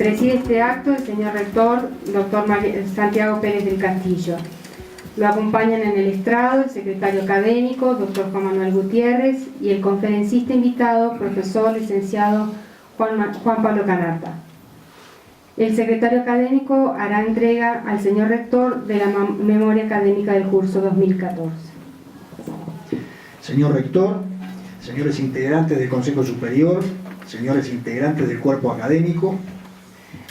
Preside este acto el señor rector, doctor Santiago Pérez del Castillo. Lo acompañan en el estrado el secretario académico, doctor Juan Manuel Gutiérrez, y el conferencista invitado, profesor licenciado Juan Pablo Canata. El secretario académico hará entrega al señor rector de la memoria académica del curso 2014. Señor rector, señores integrantes del Consejo Superior, señores integrantes del cuerpo académico,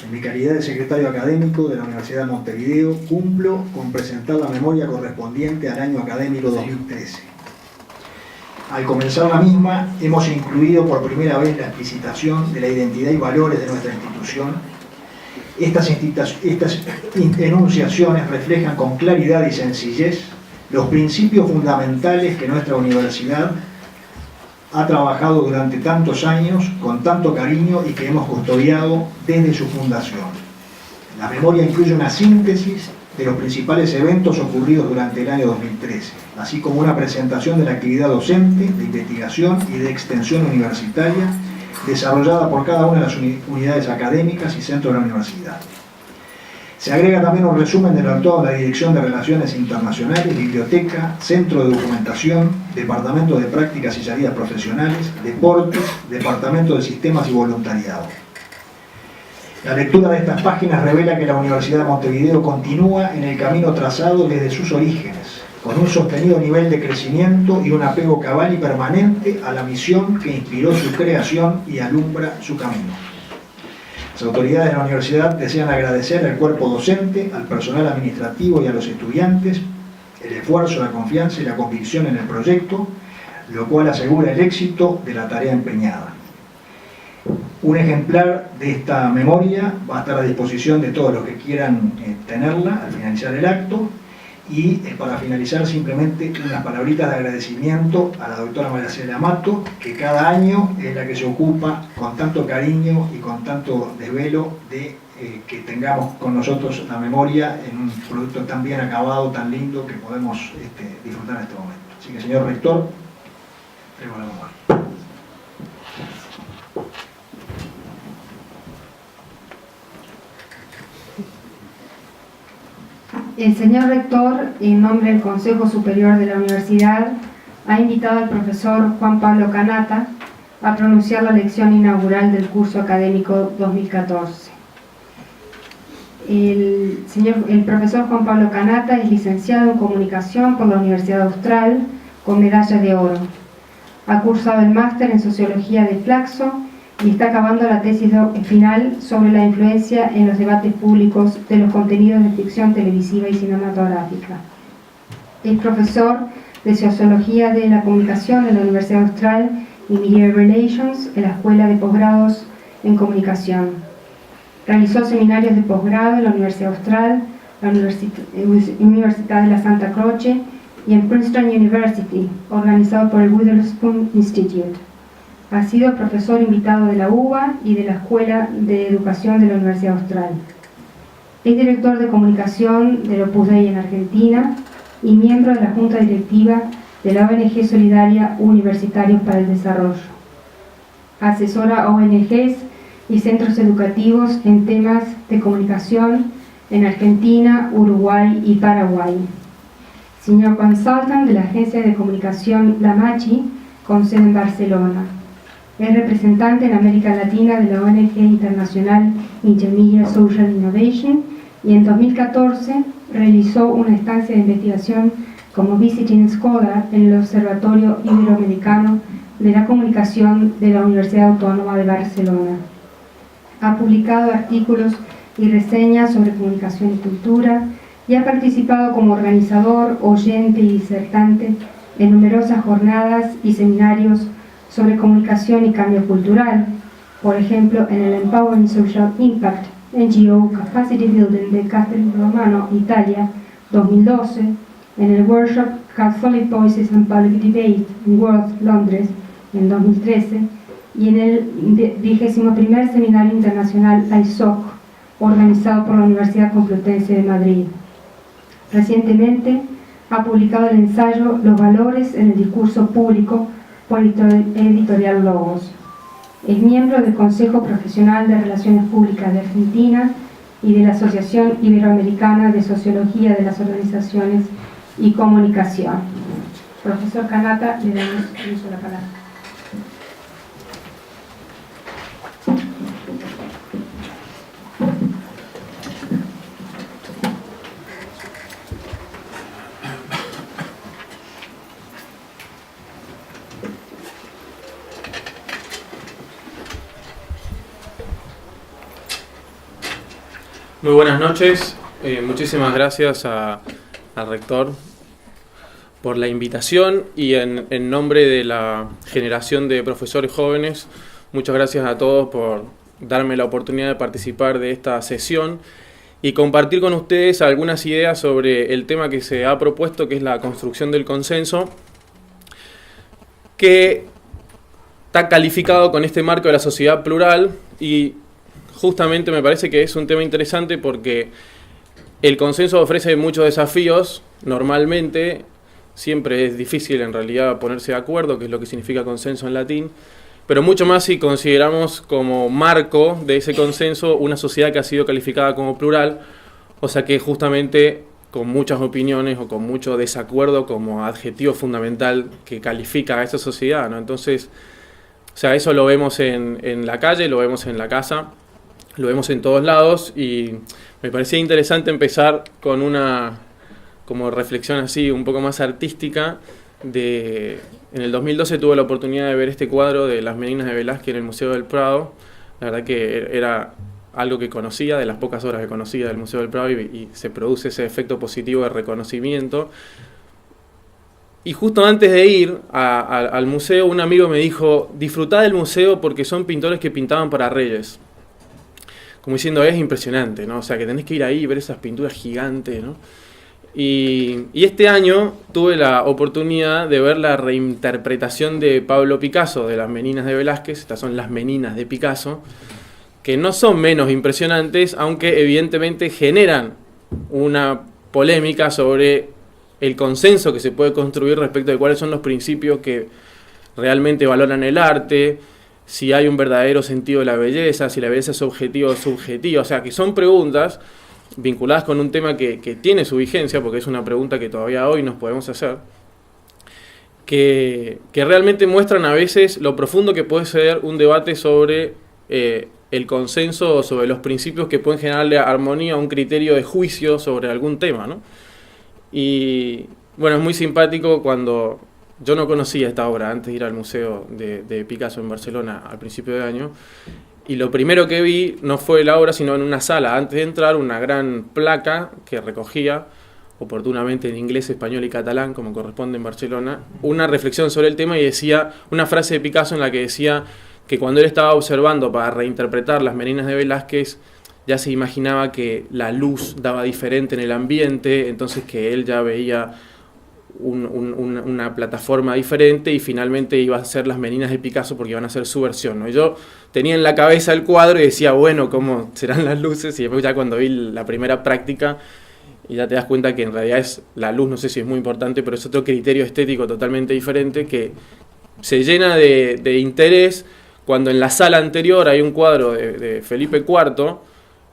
en mi calidad de secretario académico de la Universidad de Montevideo, cumplo con presentar la memoria correspondiente al año académico 2013. Al comenzar la misma, hemos incluido por primera vez la explicitación de la identidad y valores de nuestra institución. Estas enunciaciones reflejan con claridad y sencillez los principios fundamentales que nuestra universidad ha trabajado durante tantos años con tanto cariño y que hemos custodiado desde su fundación. La memoria incluye una síntesis de los principales eventos ocurridos durante el año 2013, así como una presentación de la actividad docente, de investigación y de extensión universitaria desarrollada por cada una de las unidades académicas y centros de la universidad. Se agrega también un resumen de lo actuado de la Dirección de Relaciones Internacionales, Biblioteca, Centro de Documentación, Departamento de Prácticas y Salidas Profesionales, Deportes, Departamento de Sistemas y Voluntariado. La lectura de estas páginas revela que la Universidad de Montevideo continúa en el camino trazado desde sus orígenes, con un sostenido nivel de crecimiento y un apego cabal y permanente a la misión que inspiró su creación y alumbra su camino. Las autoridades de la universidad desean agradecer al cuerpo docente, al personal administrativo y a los estudiantes el esfuerzo, la confianza y la convicción en el proyecto, lo cual asegura el éxito de la tarea empeñada. Un ejemplar de esta memoria va a estar a disposición de todos los que quieran tenerla al finalizar el acto. Y para finalizar, simplemente unas palabritas de agradecimiento a la doctora Maricela Mato, que cada año es la que se ocupa con tanto cariño y con tanto desvelo de que tengamos con nosotros la memoria en un producto tan bien acabado, tan lindo, que podemos disfrutar en este momento. Así que, señor rector, traigo la memoria. El señor rector, en nombre del Consejo Superior de la Universidad, ha invitado al profesor Juan Pablo Canata a pronunciar la lección inaugural del curso académico 2014. El profesor Juan Pablo Canata es licenciado en Comunicación por la Universidad Austral con medalla de oro. Ha cursado el máster en Sociología de Flaxo y está acabando la tesis final sobre la influencia en los debates públicos de los contenidos de ficción televisiva y cinematográfica. Es profesor de Sociología de la Comunicación en la Universidad Austral y Media Relations en la Escuela de Posgrados en Comunicación. Realizó seminarios de posgrado en la Universidad Austral, la Universidad de la Santa Croce y en Princeton University, organizado por el Witherspoon Institute. Ha sido profesor invitado de la UBA y de la Escuela de Educación de la Universidad Austral. Es director de comunicación del Opus Dei en Argentina y miembro de la Junta Directiva de la ONG Solidaria Universitarios para el Desarrollo. Asesora a ONGs y centros educativos en temas de comunicación en Argentina, Uruguay y Paraguay. Senior Consultant de la agencia de comunicación La Machi, con sede en Barcelona. Es representante en América Latina de la ONG Internacional Intermediate Social Innovation y en 2014 realizó una estancia de investigación como Visiting Scholar en el Observatorio Iberoamericano de la Comunicación de la Universidad Autónoma de Barcelona. Ha publicado artículos y reseñas sobre comunicación y cultura y ha participado como organizador, oyente y disertante en numerosas jornadas y seminarios sobre comunicación y cambio cultural, por ejemplo en el Empowering Social Impact NGO Capacity Building de Castel Romano, Italia, 2012, en el workshop Catholic Voices and Public Debate en Worth, Londres, en 2013, y en el 21º Seminario Internacional ISOC, organizado por la Universidad Complutense de Madrid. Recientemente ha publicado el ensayo Los valores en el discurso público por Editorial Logos. Es miembro del Consejo Profesional de Relaciones Públicas de Argentina y de la Asociación Iberoamericana de Sociología de las Organizaciones y Comunicación. Profesor Kanata, le damos uso a la palabra. Muy buenas noches, muchísimas gracias al rector por la invitación y en nombre de la generación de profesores jóvenes, muchas gracias a todos por darme la oportunidad de participar de esta sesión y compartir con ustedes algunas ideas sobre el tema que se ha propuesto, que es la construcción del consenso, que está calificado con este marco de la sociedad plural y justamente me parece que es un tema interesante porque el consenso ofrece muchos desafíos. Normalmente siempre es difícil en realidad ponerse de acuerdo, que es lo que significa consenso en latín, pero mucho más si consideramos como marco de ese consenso una sociedad que ha sido calificada como plural, o sea que justamente con muchas opiniones o con mucho desacuerdo como adjetivo fundamental que califica a esa sociedad, ¿no? Entonces, o sea, eso lo vemos en la calle, lo vemos en la casa, lo vemos en todos lados y me parecía interesante empezar con una como reflexión así un poco más artística. En el 2012 tuve la oportunidad de ver este cuadro de Las Meninas de Velázquez en el Museo del Prado. La verdad que era algo que conocía, de las pocas obras que conocía del Museo del Prado y se produce ese efecto positivo de reconocimiento. Y justo antes de ir al museo un amigo me dijo: disfrutá del museo porque son pintores que pintaban para reyes. Como diciendo, es impresionante, ¿no? O sea, que tenés que ir ahí y ver esas pinturas gigantes, ¿no? Y este año tuve la oportunidad de ver la reinterpretación de Pablo Picasso de Las Meninas de Velázquez. Estas son Las Meninas de Picasso, que no son menos impresionantes, aunque evidentemente generan una polémica sobre el consenso que se puede construir respecto de cuáles son los principios que realmente valoran el arte, si hay un verdadero sentido de la belleza, si la belleza es objetiva o subjetiva. O sea, que son preguntas vinculadas con un tema que tiene su vigencia, porque es una pregunta que todavía hoy nos podemos hacer, que realmente muestran a veces lo profundo que puede ser un debate sobre el consenso o sobre los principios que pueden generarle armonía a un criterio de juicio sobre algún tema, ¿no? Y bueno, es muy simpático cuando yo no conocía esta obra antes de ir al museo de Picasso en Barcelona al principio de año, y lo primero que vi no fue la obra, sino en una sala, antes de entrar, una gran placa que recogía, oportunamente en inglés, español y catalán, como corresponde en Barcelona, una reflexión sobre el tema y decía una frase de Picasso en la que decía que cuando él estaba observando para reinterpretar Las Meninas de Velázquez, ya se imaginaba que la luz daba diferente en el ambiente, entonces que él ya veía una plataforma diferente y finalmente iba a ser Las Meninas de Picasso porque iban a ser su versión, ¿no? Y yo tenía en la cabeza el cuadro y decía, bueno, ¿cómo serán las luces? Y después ya cuando vi la primera práctica y ya te das cuenta que en realidad es la luz, no sé si es muy importante, pero es otro criterio estético totalmente diferente que se llena de interés cuando en la sala anterior hay un cuadro de Felipe IV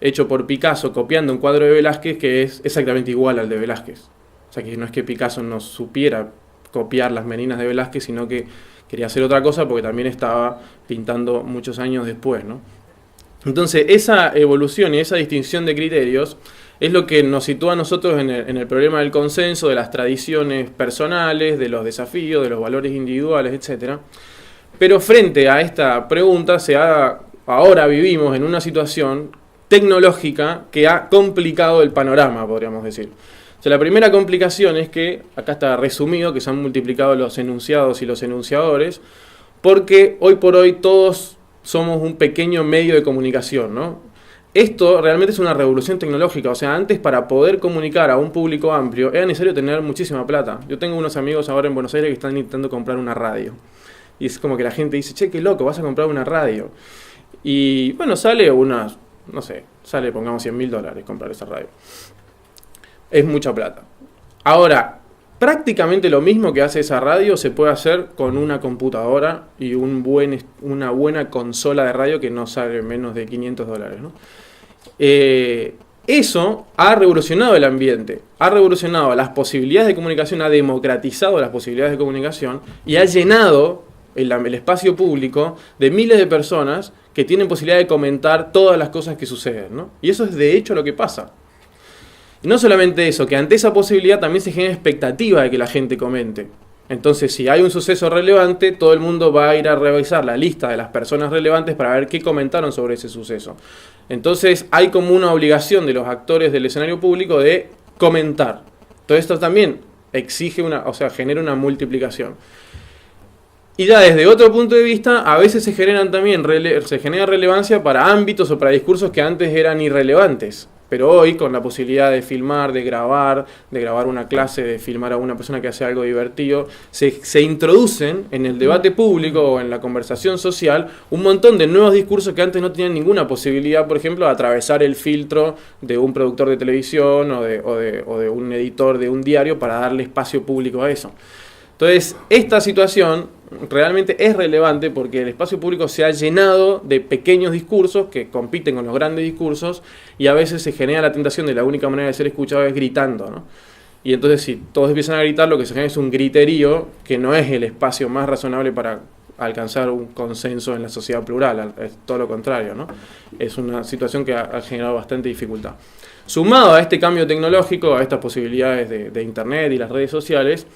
hecho por Picasso copiando un cuadro de Velázquez que es exactamente igual al de Velázquez. O sea, que no es que Picasso no supiera copiar Las Meninas de Velázquez, sino que quería hacer otra cosa porque también estaba pintando muchos años después, ¿no? Entonces, esa evolución y esa distinción de criterios es lo que nos sitúa a nosotros en el problema del consenso, de las tradiciones personales, de los desafíos, de los valores individuales, etc. Pero frente a esta pregunta, ahora vivimos en una situación tecnológica que ha complicado el panorama, podríamos decir. O sea, la primera complicación es que, acá está resumido, que se han multiplicado los enunciados y los enunciadores, porque hoy por hoy todos somos un pequeño medio de comunicación, ¿no? Esto realmente es una revolución tecnológica. O sea, antes para poder comunicar a un público amplio era necesario tener muchísima plata. Yo tengo unos amigos ahora en Buenos Aires que están intentando comprar una radio. Y es como que la gente dice, che, qué loco, vas a comprar una radio. Y bueno, sale unas, no sé, sale pongamos $100.000 comprar esa radio. Es mucha plata. Ahora, prácticamente lo mismo que hace esa radio se puede hacer con una computadora y una buena consola de radio que no sale menos de $500, ¿no? Eso ha revolucionado el ambiente, ha revolucionado las posibilidades de comunicación, ha democratizado las posibilidades de comunicación y ha llenado el espacio público de miles de personas que tienen posibilidad de comentar todas las cosas que suceden, ¿no? Y eso es de hecho lo que pasa. Y no solamente eso, que ante esa posibilidad también se genera expectativa de que la gente comente. Entonces, si hay un suceso relevante, todo el mundo va a ir a revisar la lista de las personas relevantes para ver qué comentaron sobre ese suceso. Entonces, hay como una obligación de los actores del escenario público de comentar. Todo esto también genera una multiplicación. Y ya desde otro punto de vista, a veces se genera relevancia para ámbitos o para discursos que antes eran irrelevantes. Pero hoy, con la posibilidad de filmar, de grabar una clase, de filmar a una persona que hace algo divertido, se introducen en el debate público o en la conversación social un montón de nuevos discursos que antes no tenían ninguna posibilidad, por ejemplo, de atravesar el filtro de un productor de televisión o de un editor de un diario para darle espacio público a eso. Entonces, esta situación realmente es relevante porque el espacio público se ha llenado de pequeños discursos que compiten con los grandes discursos y a veces se genera la tentación de la única manera de ser escuchado es gritando, ¿no? Y entonces si todos empiezan a gritar, lo que se genera es un griterío que no es el espacio más razonable para alcanzar un consenso en la sociedad plural, es todo lo contrario, ¿no? Es una situación que ha generado bastante dificultad. Sumado a este cambio tecnológico, a estas posibilidades de Internet y las redes sociales,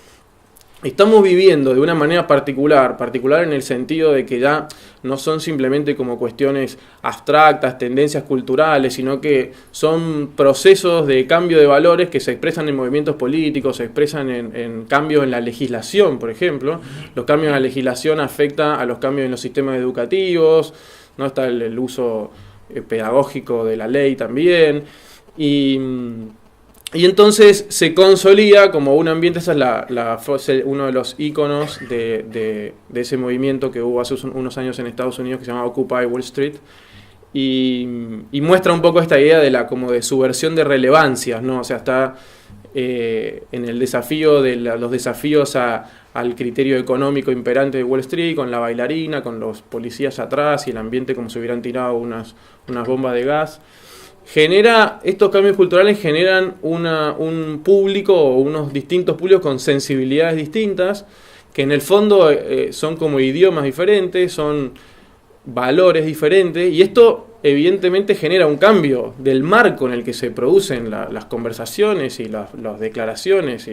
estamos viviendo de una manera particular en el sentido de que ya no son simplemente como cuestiones abstractas, tendencias culturales, sino que son procesos de cambio de valores que se expresan en movimientos políticos, se expresan en cambios en la legislación, por ejemplo. Los cambios en la legislación afectan a los cambios en los sistemas educativos, ¿no? Está el uso pedagógico de la ley también, y entonces se consolida como un ambiente. Esa es uno de los íconos de ese movimiento que hubo hace unos años en Estados Unidos que se llama Occupy Wall Street y muestra un poco esta idea de subversión de relevancias, ¿no? O sea, está en el desafío de los desafíos al criterio económico imperante de Wall Street, con la bailarina, con los policías atrás y el ambiente como si hubieran tirado unas bombas de gas. Estos cambios culturales generan un público o unos distintos públicos con sensibilidades distintas, que en el fondo son como idiomas diferentes, son valores diferentes, y esto evidentemente genera un cambio del marco en el que se producen las conversaciones y las declaraciones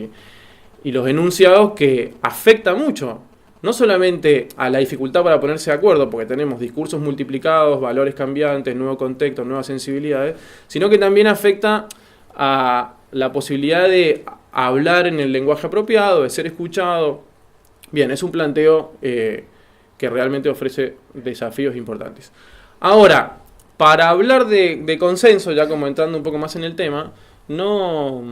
y los enunciados, que afecta mucho. No solamente a la dificultad para ponerse de acuerdo, porque tenemos discursos multiplicados, valores cambiantes, nuevo contexto, nuevas sensibilidades, sino que también afecta a la posibilidad de hablar en el lenguaje apropiado, de ser escuchado. Bien, es un planteo que realmente ofrece desafíos importantes. Ahora, para hablar de consenso, ya como entrando un poco más en el tema, no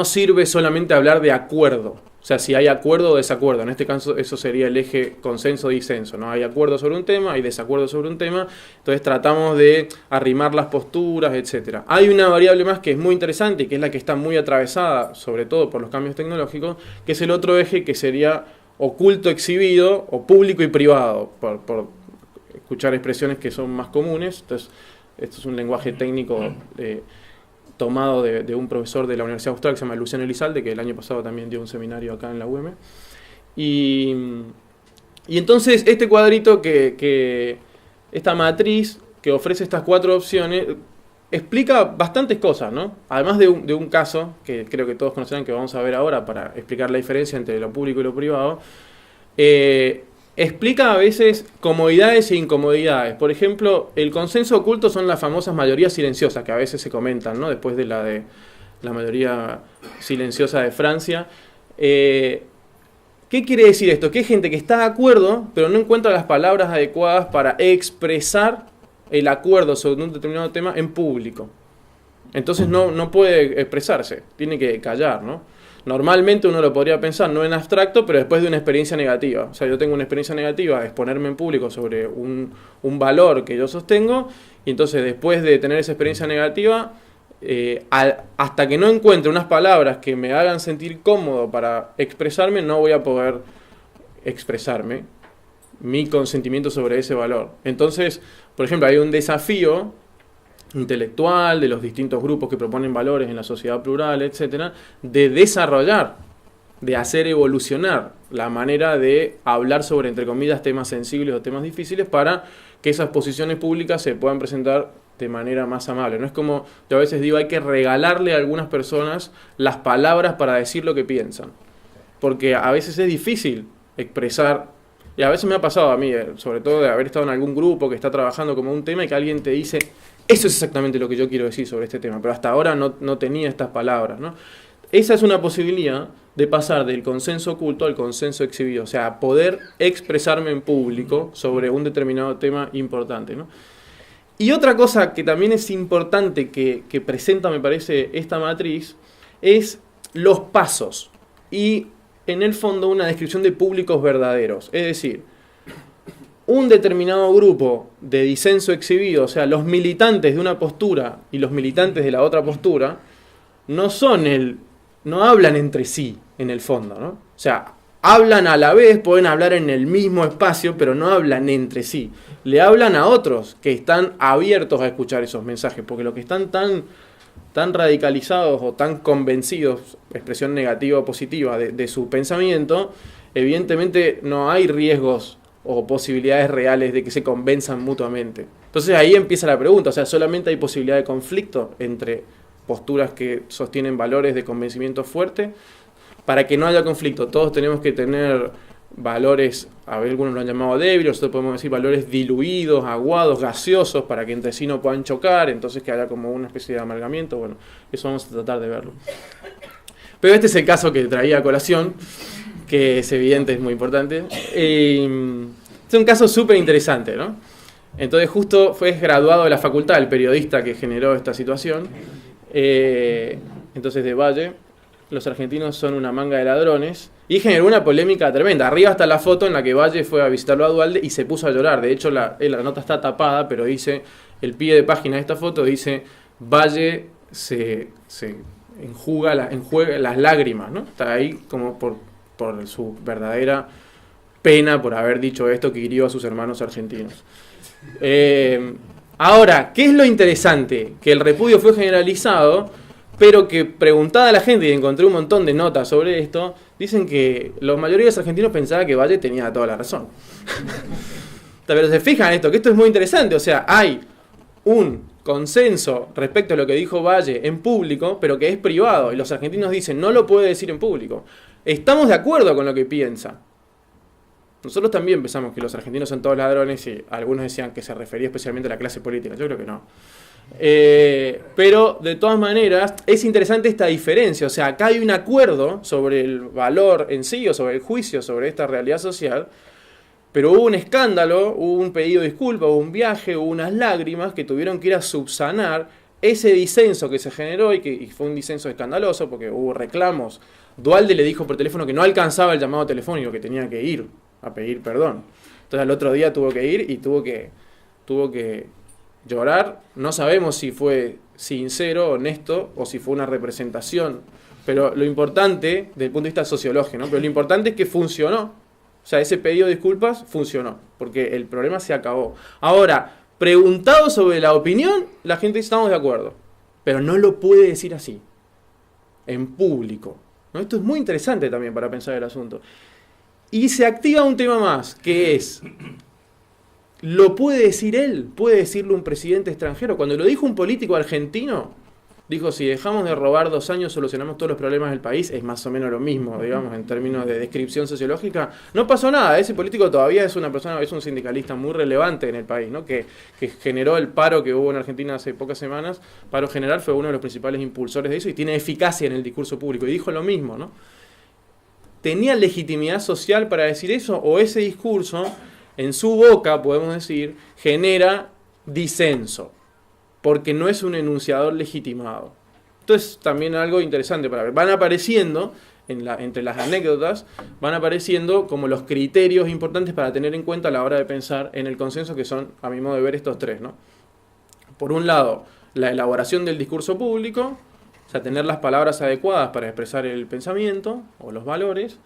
sirve solamente hablar de acuerdo. O sea, si hay acuerdo o desacuerdo. En este caso, eso sería el eje consenso-disenso, ¿no? Hay acuerdo sobre un tema, hay desacuerdo sobre un tema, entonces tratamos de arrimar las posturas, etc. Hay una variable más que es muy interesante y que es la que está muy atravesada, sobre todo por los cambios tecnológicos, que es el otro eje, que sería oculto-exhibido o público y privado, por escuchar expresiones que son más comunes. Entonces, esto es un lenguaje técnico tomado de un profesor de la Universidad Austral que se llama Luciano Elizalde, que el año pasado también dio un seminario acá en la UM. Y entonces este cuadrito, esta matriz que ofrece estas 4 opciones, explica bastantes cosas, ¿no? Además de un caso que creo que todos conocerán, que vamos a ver ahora para explicar la diferencia entre lo público y lo privado, explica a veces comodidades e incomodidades. Por ejemplo, el consenso oculto son las famosas mayorías silenciosas que a veces se comentan, ¿no? Después de la mayoría silenciosa de Francia. ¿Qué quiere decir esto? Que hay gente que está de acuerdo, pero no encuentra las palabras adecuadas para expresar el acuerdo sobre un determinado tema en público. Entonces no puede expresarse, tiene que callar, ¿no? Normalmente uno lo podría pensar no en abstracto, pero después de una experiencia negativa. O sea, yo tengo una experiencia negativa de exponerme en público sobre un valor que yo sostengo, y entonces después de tener esa experiencia negativa, hasta que no encuentre unas palabras que me hagan sentir cómodo para expresarme, no voy a poder expresarme mi consentimiento sobre ese valor. Entonces, por ejemplo, hay un desafío intelectual de los distintos grupos que proponen valores en la sociedad plural, etcétera, de desarrollar, de hacer evolucionar la manera de hablar sobre, entre comillas, temas sensibles o temas difíciles para que esas posiciones públicas se puedan presentar de manera más amable. No es como, yo a veces digo, hay que regalarle a algunas personas las palabras para decir lo que piensan, porque a veces es difícil expresar, y a veces me ha pasado a mí, sobre todo de haber estado en algún grupo que está trabajando como un tema y que alguien te dice, eso es exactamente lo que yo quiero decir sobre este tema, pero hasta ahora no tenía estas palabras, ¿no? Esa es una posibilidad de pasar del consenso oculto al consenso exhibido, o sea, poder expresarme en público sobre un determinado tema importante, ¿no? Y otra cosa que también es importante que presenta, me parece, esta matriz, es los pasos y, en el fondo, una descripción de públicos verdaderos. Es decir, un determinado grupo de disenso exhibido, o sea, los militantes de una postura y los militantes de la otra postura, no hablan entre sí, en el fondo, ¿no? O sea, hablan a la vez, pueden hablar en el mismo espacio, pero no hablan entre sí. Le hablan a otros que están abiertos a escuchar esos mensajes, porque los que están tan radicalizados o tan convencidos, expresión negativa o positiva, de su pensamiento, evidentemente no hay riesgos o posibilidades reales de que se convenzan mutuamente. Entonces ahí empieza la pregunta, o sea, solamente hay posibilidad de conflicto entre posturas que sostienen valores de convencimiento fuerte. Para que no haya conflicto, todos tenemos que tener valores, a ver, algunos lo han llamado débiles, nosotros podemos decir valores diluidos, aguados, gaseosos, para que entre sí no puedan chocar, entonces que haya como una especie de amalgamiento. Bueno, eso vamos a tratar de verlo. Pero este es el caso que traía a colación, que es evidente, es muy importante. Es un caso súper interesante, ¿no? Entonces justo fue graduado de la facultad el periodista que generó esta situación, entonces de Valle. Los argentinos son una manga de ladrones, y generó una polémica tremenda. Arriba está la foto en la que Valle fue a visitarlo a Duhalde y se puso a llorar. De hecho, la nota está tapada, pero dice, el pie de página de esta foto dice, Valle se enjuga las lágrimas, ¿no? Está ahí como por su verdadera pena por haber dicho esto que hirió a sus hermanos argentinos. Ahora, ¿qué es lo interesante? Que el repudio fue generalizado, pero que preguntada a la gente, y encontré un montón de notas sobre esto, dicen que la mayoría de los argentinos pensaba que Valle tenía toda la razón. Pero se fijan esto, que esto es muy interesante, o sea, hay un consenso respecto a lo que dijo Valle en público, pero que es privado, y los argentinos dicen, no lo puede decir en público. Estamos de acuerdo con lo que piensa. Nosotros también pensamos que los argentinos son todos ladrones, y algunos decían que se refería especialmente a la clase política. Yo creo que no. Pero de todas maneras es interesante esta diferencia, o sea, acá hay un acuerdo sobre el valor en sí o sobre el juicio sobre esta realidad social, pero hubo un escándalo, hubo un pedido de disculpa, hubo un viaje, hubo unas lágrimas que tuvieron que ir a subsanar ese disenso que se generó y fue un disenso escandaloso porque hubo reclamos. Duhalde le dijo por teléfono que no alcanzaba el llamado telefónico, que tenía que ir a pedir perdón. Entonces al otro día tuvo que ir y tuvo que llorar. No sabemos si fue sincero, honesto, o si fue una representación. Pero lo importante, desde el punto de vista sociológico, ¿no? Pero lo importante es que funcionó. O sea, ese pedido de disculpas funcionó, porque el problema se acabó. Ahora, preguntado sobre la opinión, la gente dice, estamos de acuerdo. Pero no lo puede decir así, en público, ¿no? Esto es muy interesante también para pensar el asunto. Y se activa un tema más, que es... ¿Lo puede decir él? ¿Puede decirlo un presidente extranjero? Cuando lo dijo un político argentino, dijo, si dejamos de robar 2 años solucionamos todos los problemas del país, es más o menos lo mismo, digamos, en términos de descripción sociológica. No pasó nada, ese político todavía es una persona, es un sindicalista muy relevante en el país, ¿no? Que generó el paro que hubo en Argentina hace pocas semanas. Paro general, fue uno de los principales impulsores de eso y tiene eficacia en el discurso público. Y dijo lo mismo, ¿no? ¿Tenía legitimidad social para decir eso? ¿O ese discurso... en su boca, podemos decir, genera disenso, porque no es un enunciador legitimado? Entonces, también algo interesante para ver. Van apareciendo, entre las anécdotas, van apareciendo como los criterios importantes para tener en cuenta a la hora de pensar en el consenso, que son, a mi modo de ver, estos tres, ¿no? Por un lado, la elaboración del discurso público, o sea, tener las palabras adecuadas para expresar el pensamiento o los valores.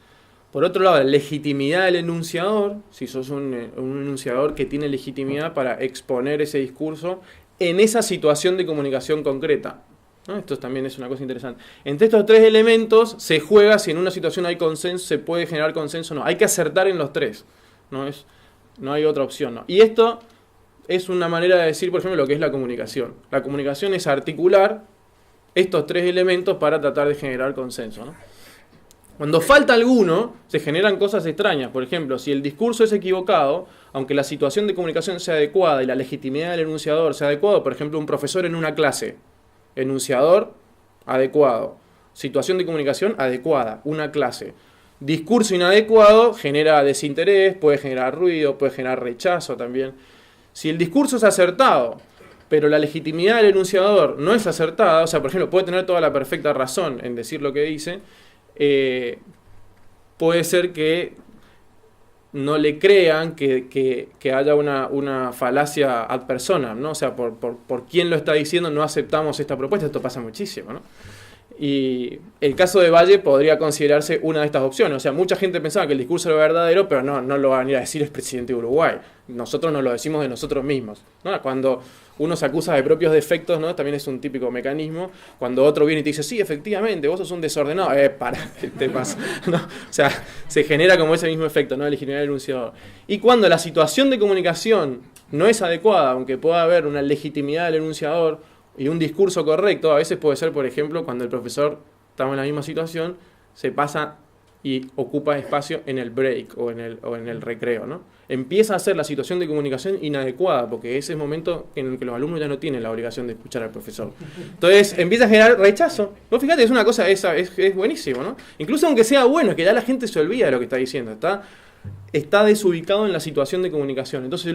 Por otro lado, la legitimidad del enunciador, si sos un enunciador que tiene legitimidad para exponer ese discurso en esa situación de comunicación concreta, ¿no? Esto también es una cosa interesante. Entre estos tres elementos se juega si en una situación hay consenso, se puede generar consenso o no. Hay que acertar en los tres, no hay otra opción, ¿no? Y esto es una manera de decir, por ejemplo, lo que es la comunicación. La comunicación es articular estos tres elementos para tratar de generar consenso, ¿no? Cuando falta alguno, se generan cosas extrañas. Por ejemplo, si el discurso es equivocado, aunque la situación de comunicación sea adecuada y la legitimidad del enunciador sea adecuada, por ejemplo, un profesor en una clase, enunciador adecuado, situación de comunicación adecuada, una clase. Discurso inadecuado genera desinterés, puede generar ruido, puede generar rechazo también. Si el discurso es acertado, pero la legitimidad del enunciador no es acertada, o sea, por ejemplo, puede tener toda la perfecta razón en decir lo que dice, puede ser que no le crean que haya una falacia ad personam, ¿no? O sea, por quién lo está diciendo no aceptamos esta propuesta. Esto pasa muchísimo, ¿no? Y el caso de Valle podría considerarse una de estas opciones. O sea, mucha gente pensaba que el discurso era verdadero, pero no lo va a venir a decir el presidente de Uruguay. Nosotros nos lo decimos de nosotros mismos, ¿no? Cuando uno se acusa de propios defectos, ¿no? También es un típico mecanismo. Cuando otro viene y te dice, sí, efectivamente, vos sos un desordenado. ¿Qué te pasa? ¿No? O sea, se genera como ese mismo efecto, ¿no? De legitimidad del enunciador. Y cuando la situación de comunicación no es adecuada, aunque pueda haber una legitimidad del enunciador y un discurso correcto, a veces puede ser, por ejemplo, cuando el profesor, estamos en la misma situación, se pasa y ocupa espacio en el break o en el recreo, ¿no? Empieza a ser la situación de comunicación inadecuada, porque ese es el momento en el que los alumnos ya no tienen la obligación de escuchar al profesor. Entonces empieza a generar rechazo. ¿No? Fíjate, es una cosa, es buenísimo, ¿no? Incluso aunque sea bueno, es que ya la gente se olvida de lo que está diciendo, está desubicado en la situación de comunicación. Entonces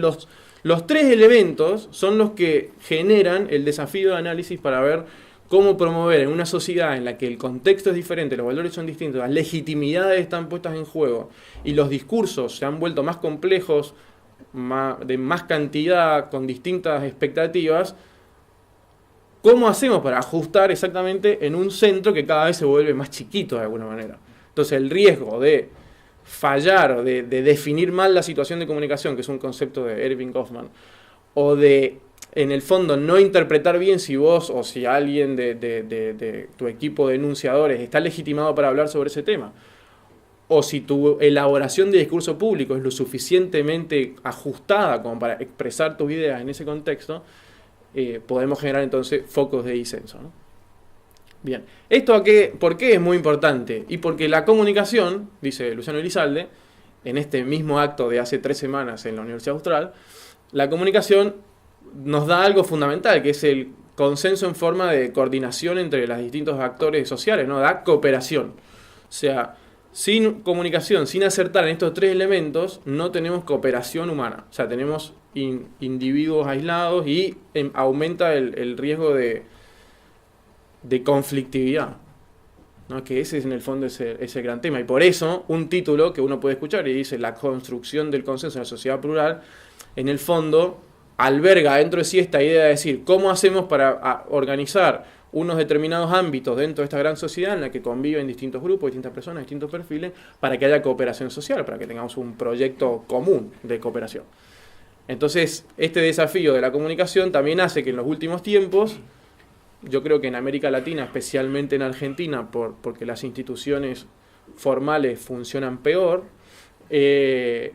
los tres elementos son los que generan el desafío de análisis para ver cómo promover en una sociedad en la que el contexto es diferente, los valores son distintos, las legitimidades están puestas en juego y los discursos se han vuelto más complejos, de más cantidad, con distintas expectativas. ¿Cómo hacemos para ajustar exactamente en un centro que cada vez se vuelve más chiquito de alguna manera? Entonces el riesgo de fallar o de definir mal la situación de comunicación, que es un concepto de Erving Goffman, o de, en el fondo, no interpretar bien si vos o si alguien de tu equipo de enunciadores está legitimado para hablar sobre ese tema, o si tu elaboración de discurso público es lo suficientemente ajustada como para expresar tus ideas en ese contexto, podemos generar entonces focos de disenso, ¿no? Bien, ¿esto por qué es muy importante? Y porque la comunicación, dice Luciano Elizalde, en este mismo acto de hace 3 semanas en la Universidad Austral, la comunicación nos da algo fundamental, que es el consenso en forma de coordinación entre los distintos actores sociales, ¿no? Da cooperación. O sea, sin comunicación, sin acertar en estos 3 elementos, no tenemos cooperación humana. O sea, tenemos individuos aislados y aumenta el riesgo de conflictividad, ¿no? Que ese es en el fondo ese gran tema. Y por eso, un título que uno puede escuchar y dice la construcción del consenso en la sociedad plural, en el fondo alberga dentro de sí esta idea de decir cómo hacemos para organizar unos determinados ámbitos dentro de esta gran sociedad en la que conviven distintos grupos, distintas personas, distintos perfiles, para que haya cooperación social, para que tengamos un proyecto común de cooperación. Entonces, este desafío de la comunicación también hace que en los últimos tiempos, yo creo que en América Latina, especialmente en Argentina, porque las instituciones formales funcionan peor, que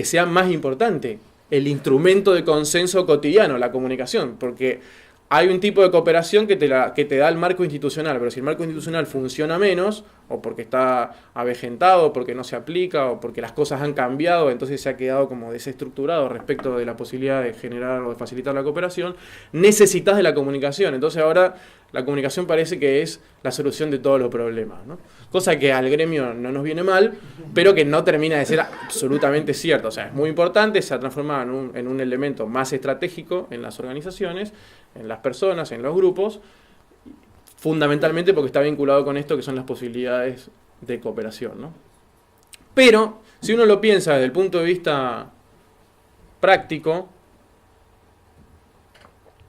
sea más importante el instrumento de consenso cotidiano, la comunicación, porque hay un tipo de cooperación que te da el marco institucional, pero si el marco institucional funciona menos, o porque está avejentado, o porque no se aplica, o porque las cosas han cambiado, entonces se ha quedado como desestructurado respecto de la posibilidad de generar o de facilitar la cooperación, necesitas de la comunicación. Entonces ahora la comunicación parece que es la solución de todos los problemas, ¿no? Cosa que al gremio no nos viene mal, pero que no termina de ser absolutamente cierto. O sea, es muy importante, se ha transformado en un elemento más estratégico en las organizaciones, en las personas, en los grupos, fundamentalmente porque está vinculado con esto que son las posibilidades de cooperación, ¿no? Pero, si uno lo piensa desde el punto de vista práctico,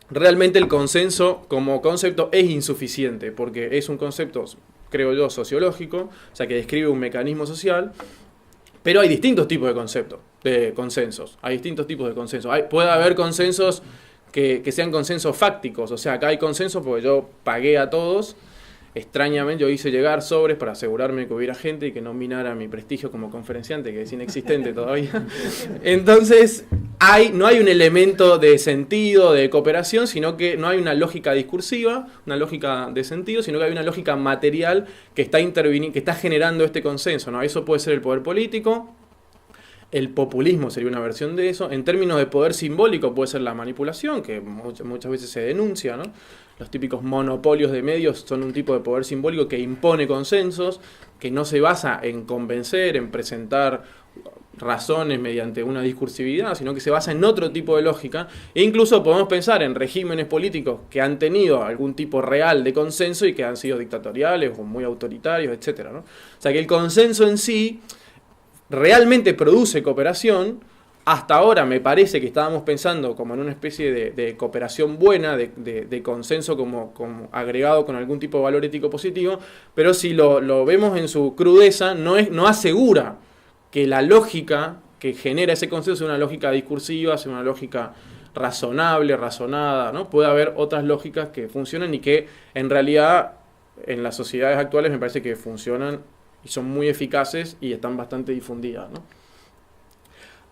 realmente el consenso como concepto es insuficiente, porque es un concepto, creo yo, sociológico, o sea, que describe un mecanismo social, pero hay distintos tipos de consensos, hay distintos tipos de consensos. Puede haber consensos que sean consensos fácticos, o sea, acá hay consensos porque yo pagué a todos, extrañamente yo hice llegar sobres para asegurarme que hubiera gente y que no minara mi prestigio como conferenciante, que es inexistente todavía. Entonces, no hay un elemento de sentido, de cooperación, sino que no hay una lógica discursiva, una lógica de sentido, sino que hay una lógica material que está que está generando este consenso, ¿no? Eso puede ser el poder político. El populismo sería una versión de eso. En términos de poder simbólico puede ser la manipulación, que muchas veces se denuncia, ¿no? Los típicos monopolios de medios son un tipo de poder simbólico que impone consensos, que no se basa en convencer, en presentar razones mediante una discursividad, sino que se basa en otro tipo de lógica. E incluso podemos pensar en regímenes políticos que han tenido algún tipo real de consenso y que han sido dictatoriales o muy autoritarios, etc., ¿no? O sea que el consenso en sí realmente produce cooperación. Hasta ahora me parece que estábamos pensando como en una especie de cooperación buena, de consenso como agregado con algún tipo de valor ético positivo, pero si lo vemos en su crudeza, no asegura que la lógica que genera ese consenso es una lógica discursiva, es una lógica razonable, razonada, ¿no? Puede haber otras lógicas que funcionan y que en realidad en las sociedades actuales me parece que funcionan y son muy eficaces y están bastante difundidas, ¿no?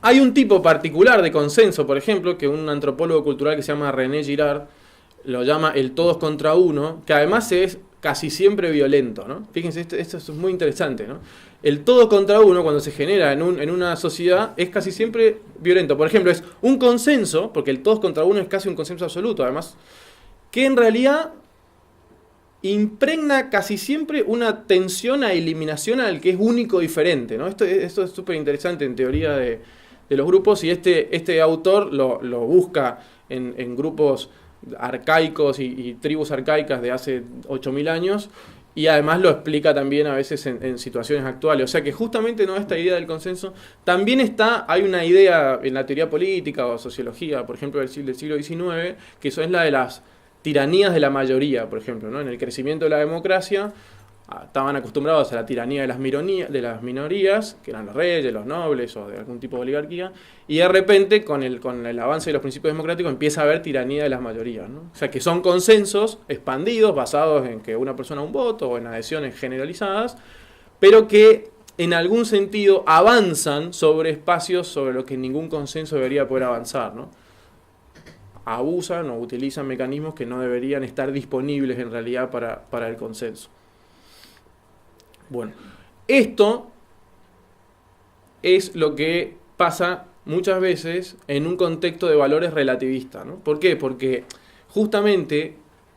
Hay un tipo particular de consenso, por ejemplo, que un antropólogo cultural que se llama René Girard lo llama el todos contra uno, que además es casi siempre violento, ¿no? Fíjense, esto es muy interesante, ¿no? El todo contra uno, cuando se genera en una sociedad, es casi siempre violento. Por ejemplo, es un consenso, porque el todos contra uno es casi un consenso absoluto, además, que en realidad impregna casi siempre una tensión a eliminación al que es único diferente, ¿no? Esto es súper interesante en teoría de los grupos, y este autor lo busca en grupos arcaicos y tribus arcaicas de hace 8.000 años, y además lo explica también a veces en situaciones actuales. O sea que justamente no esta idea del consenso, también hay una idea en la teoría política o sociología, por ejemplo, del siglo XIX, que eso es la de las tiranías de la mayoría, por ejemplo, ¿no? En el crecimiento de la democracia estaban acostumbrados a la tiranía de las minorías, que eran los reyes, los nobles o de algún tipo de oligarquía, y de repente con el avance de los principios democráticos empieza a haber tiranía de las mayorías, ¿no? O sea que son consensos expandidos basados en que una persona un voto o en adhesiones generalizadas, pero que en algún sentido avanzan sobre espacios sobre los que ningún consenso debería poder avanzar, ¿no? Abusan o utilizan mecanismos que no deberían estar disponibles en realidad para el consenso. Bueno, esto es lo que pasa muchas veces en un contexto de valores relativistas, ¿no? ¿Por qué? Porque justamente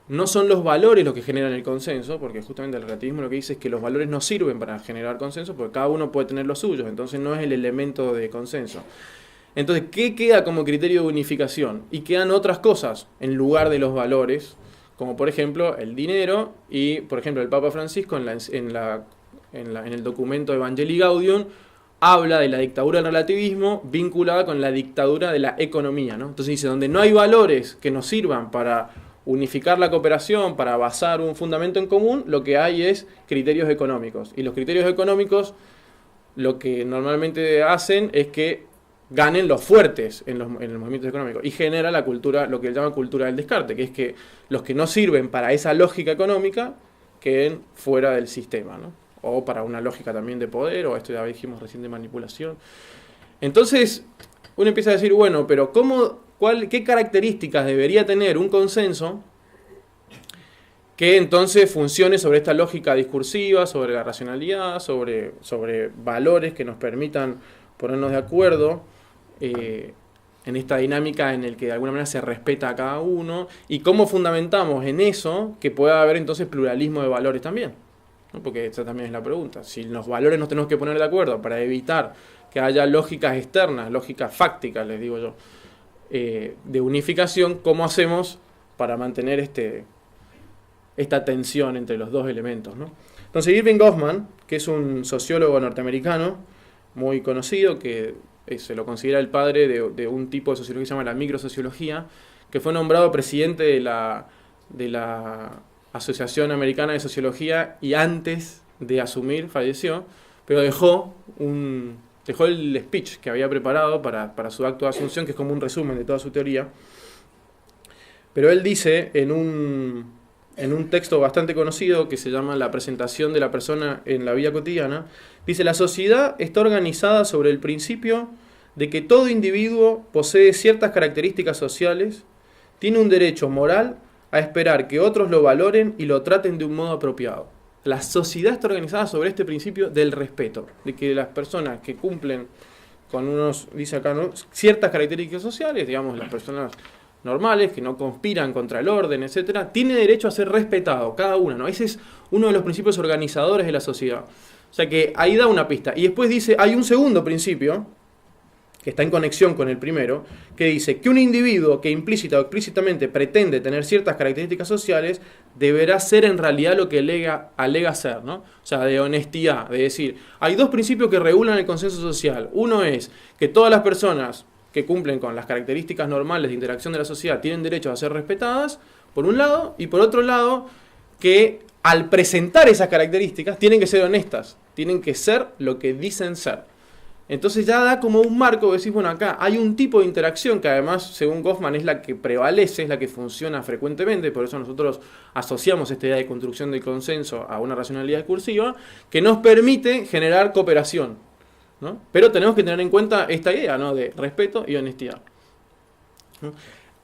no son los valores los que generan el consenso, porque justamente el relativismo lo que dice es que los valores no sirven para generar consenso, porque cada uno puede tener los suyos, entonces no es el elemento de consenso. Entonces, ¿qué queda como criterio de unificación? Y quedan otras cosas en lugar de los valores, como por ejemplo el dinero, y por ejemplo el Papa Francisco en el documento Evangelii Gaudium habla de la dictadura del relativismo vinculada con la dictadura de la economía, ¿no? Entonces dice, donde no hay valores que nos sirvan para unificar la cooperación, para basar un fundamento en común, lo que hay es criterios económicos. Y los criterios económicos lo que normalmente hacen es que ganen los fuertes en los movimientos económicos y genera la cultura, lo que él llama cultura del descarte, que es que los que no sirven para esa lógica económica queden fuera del sistema, ¿no? O para una lógica también de poder, o esto ya dijimos recién de manipulación. Entonces uno empieza a decir, bueno, pero ¿qué características debería tener un consenso que entonces funcione sobre esta lógica discursiva, sobre la racionalidad, sobre valores que nos permitan ponernos de acuerdo en esta dinámica en el que de alguna manera se respeta a cada uno, y cómo fundamentamos en eso que pueda haber entonces pluralismo de valores también, ¿no? Porque esa también es la pregunta. Si los valores nos tenemos que poner de acuerdo para evitar que haya lógicas externas, lógicas fácticas, les digo yo, de unificación, ¿cómo hacemos para mantener esta tensión entre los dos elementos, ¿no? Entonces Irving Goffman, que es un sociólogo norteamericano muy conocido, que se lo considera el padre de un tipo de sociología que se llama la microsociología, que fue nombrado presidente de la Asociación Americana de Sociología y antes de asumir falleció, pero dejó el speech que había preparado para su acto de asunción, que es como un resumen de toda su teoría. Pero él dice en un texto bastante conocido que se llama La presentación de la persona en la vida cotidiana, dice: la sociedad está organizada sobre el principio de que todo individuo posee ciertas características sociales, tiene un derecho moral a esperar que otros lo valoren y lo traten de un modo apropiado. La sociedad está organizada sobre este principio del respeto, de que las personas que cumplen con unos, dice acá, ¿no?, ciertas características sociales, digamos, las personas normales, que no conspiran contra el orden, etcétera, tiene derecho a ser respetado, cada una, ¿no? Ese es uno de los principios organizadores de la sociedad. O sea que ahí da una pista. Y después dice, hay un segundo principio, que está en conexión con el primero, que dice que un individuo que implícita o explícitamente pretende tener ciertas características sociales, deberá ser en realidad lo que alega ser, ¿no? O sea, de honestidad, de decir, hay dos principios que regulan el consenso social. Uno es que todas las personas que cumplen con las características normales de interacción de la sociedad tienen derecho a ser respetadas, por un lado, y por otro lado, que al presentar esas características tienen que ser honestas, tienen que ser lo que dicen ser. Entonces ya da como un marco, decís, bueno, acá hay un tipo de interacción que además, según Goffman, es la que prevalece, es la que funciona frecuentemente, por eso nosotros asociamos esta idea de construcción del consenso a una racionalidad discursiva, que nos permite generar cooperación, ¿no? Pero tenemos que tener en cuenta esta idea, ¿no?, de respeto y honestidad, ¿no?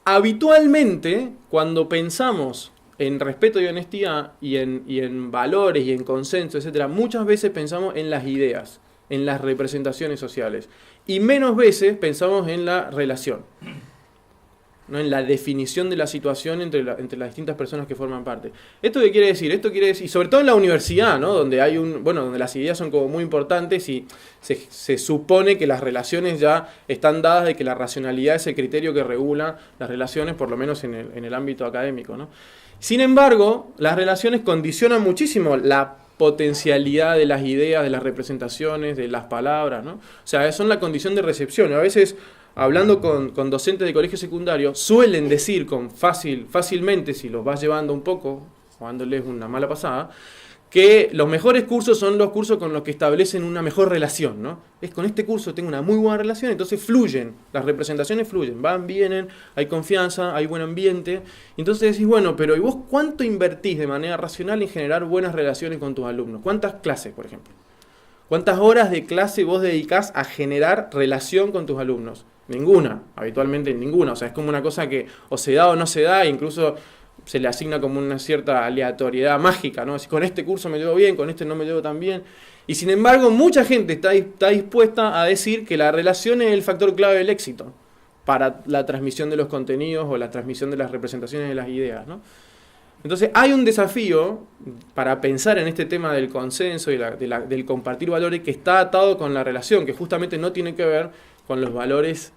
Habitualmente, cuando pensamos en respeto y honestidad y en valores y en consenso, etcétera, muchas veces pensamos en las ideas, en las representaciones sociales, y menos veces pensamos en la relación, ¿no?, en la definición de la situación entre las distintas personas que forman parte. ¿Esto qué quiere decir? Esto quiere decir, sobre todo en la universidad, ¿no?, donde donde las ideas son como muy importantes y se supone que las relaciones ya están dadas, de que la racionalidad es el criterio que regula las relaciones, por lo menos en el ámbito académico, ¿no? Sin embargo, las relaciones condicionan muchísimo la potencialidad de las ideas, de las representaciones, de las palabras, ¿no? O sea, son la condición de recepción. A veces, hablando con docentes de colegio secundario, suelen decir fácilmente, si los vas llevando un poco, jugándoles una mala pasada, que los mejores cursos son los cursos con los que establecen una mejor relación, ¿no? Es con este curso tengo una muy buena relación, entonces fluyen, las representaciones fluyen, van, vienen, hay confianza, hay buen ambiente. Entonces decís, bueno, pero ¿y vos cuánto invertís de manera racional en generar buenas relaciones con tus alumnos? ¿Cuántas clases, por ejemplo? ¿Cuántas horas de clase vos dedicás a generar relación con tus alumnos? Ninguna, habitualmente ninguna. O sea, es como una cosa que o se da o no se da, e incluso se le asigna como una cierta aleatoriedad mágica, ¿no? Si con este curso me llevo bien, con este no me llevo tan bien. Y sin embargo, mucha gente está dispuesta a decir que la relación es el factor clave del éxito para la transmisión de los contenidos o la transmisión de las representaciones de las ideas, ¿no? Entonces hay un desafío para pensar en este tema del consenso y del compartir valores que está atado con la relación, que justamente no tiene que ver con los valores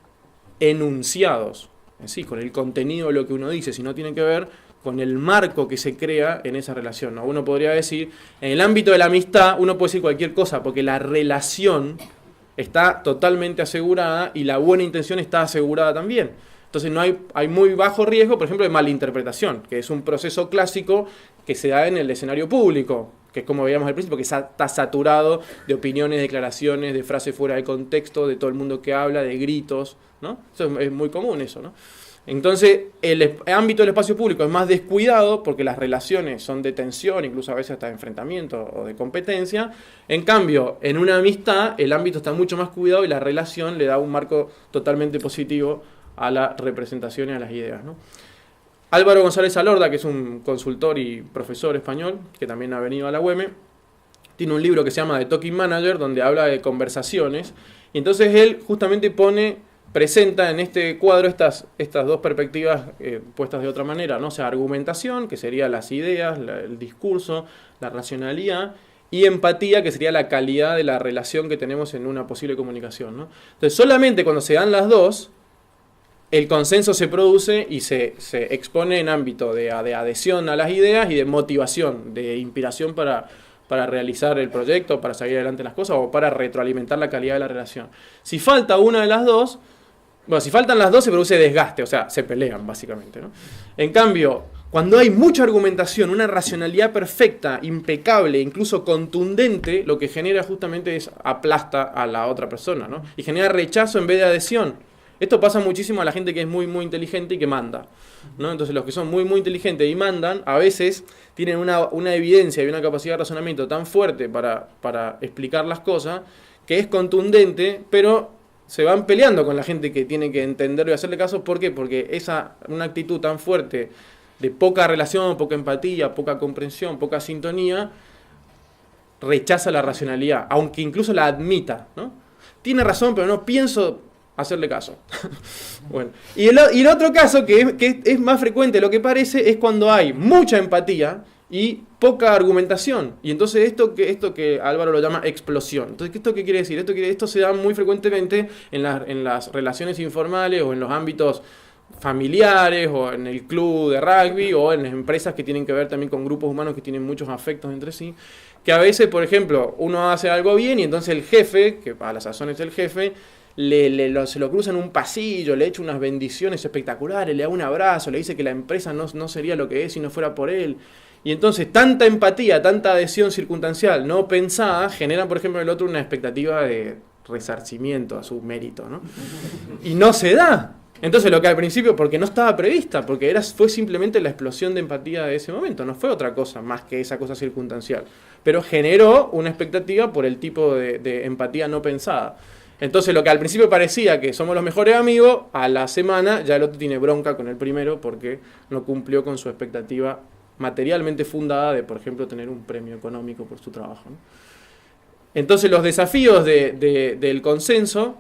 enunciados, sí, con el contenido de lo que uno dice, sino tiene que ver con el marco que se crea en esa relación, ¿no? Uno podría decir, en el ámbito de la amistad, uno puede decir cualquier cosa, porque la relación está totalmente asegurada y la buena intención está asegurada también. Entonces hay muy bajo riesgo, por ejemplo, de malinterpretación, que es un proceso clásico que se da en el escenario público, que es como veíamos al principio, que está saturado de opiniones, declaraciones, de frases fuera de contexto, de todo el mundo que habla, de gritos, ¿no? Eso es muy común eso, ¿no? Entonces, el ámbito del espacio público es más descuidado porque las relaciones son de tensión, incluso a veces hasta de enfrentamiento o de competencia. En cambio, en una amistad, el ámbito está mucho más cuidado y la relación le da un marco totalmente positivo a la representación y a las ideas, ¿no? Álvaro González Alorda, que es un consultor y profesor español, que también ha venido a la UEM, tiene un libro que se llama The Talking Manager, donde habla de conversaciones, y entonces él justamente presenta en este cuadro estas dos perspectivas puestas de otra manera, ¿no? O sea, argumentación, que sería las ideas, el discurso, la racionalidad, y empatía, que sería la calidad de la relación que tenemos en una posible comunicación, ¿no? Entonces, solamente cuando se dan las dos, el consenso se produce y se expone en ámbito de adhesión a las ideas y de motivación, de inspiración para realizar el proyecto, para salir adelante las cosas o para retroalimentar la calidad de la relación. Si falta una de las dos, Bueno, si faltan las dos se produce desgaste, o sea, se pelean básicamente, ¿no? En cambio, cuando hay mucha argumentación, una racionalidad perfecta, impecable, incluso contundente, lo que genera justamente es aplasta a la otra persona, ¿no? Y genera rechazo en vez de adhesión. Esto pasa muchísimo a la gente que es muy, muy inteligente y que manda, ¿no? Entonces los que son muy, muy inteligentes y mandan, a veces tienen una evidencia y una capacidad de razonamiento tan fuerte para explicar las cosas, que es contundente, pero se van peleando con la gente que tiene que entenderlo y hacerle caso. ¿Por qué? Porque una actitud tan fuerte de poca relación, poca empatía, poca comprensión, poca sintonía, rechaza la racionalidad, aunque incluso la admita, ¿no? Tiene razón, pero no pienso hacerle caso. Bueno, y el otro caso que es más frecuente de lo que parece es cuando hay mucha empatía y poca argumentación. Y entonces esto que Álvaro lo llama explosión. Entonces, ¿esto qué quiere decir? Esto se da muy frecuentemente en las relaciones informales o en los ámbitos familiares o en el club de rugby o en las empresas que tienen que ver también con grupos humanos que tienen muchos afectos entre sí, que a veces, por ejemplo, uno hace algo bien y entonces el jefe, que a la sazón es el jefe, se lo cruza en un pasillo, le echa unas bendiciones espectaculares, le da un abrazo, le dice que la empresa no sería lo que es si no fuera por él. Y entonces tanta empatía, tanta adhesión circunstancial no pensada, generan, por ejemplo, en el otro una expectativa de resarcimiento a su mérito, ¿no? Y no se da. Entonces lo que al principio, porque no estaba prevista, porque fue simplemente la explosión de empatía de ese momento, no fue otra cosa más que esa cosa circunstancial. Pero generó una expectativa por el tipo de empatía no pensada. Entonces lo que al principio parecía que somos los mejores amigos, a la semana ya el otro tiene bronca con el primero porque no cumplió con su expectativa materialmente fundada de, por ejemplo, tener un premio económico por su trabajo, ¿no? Entonces los desafíos del consenso,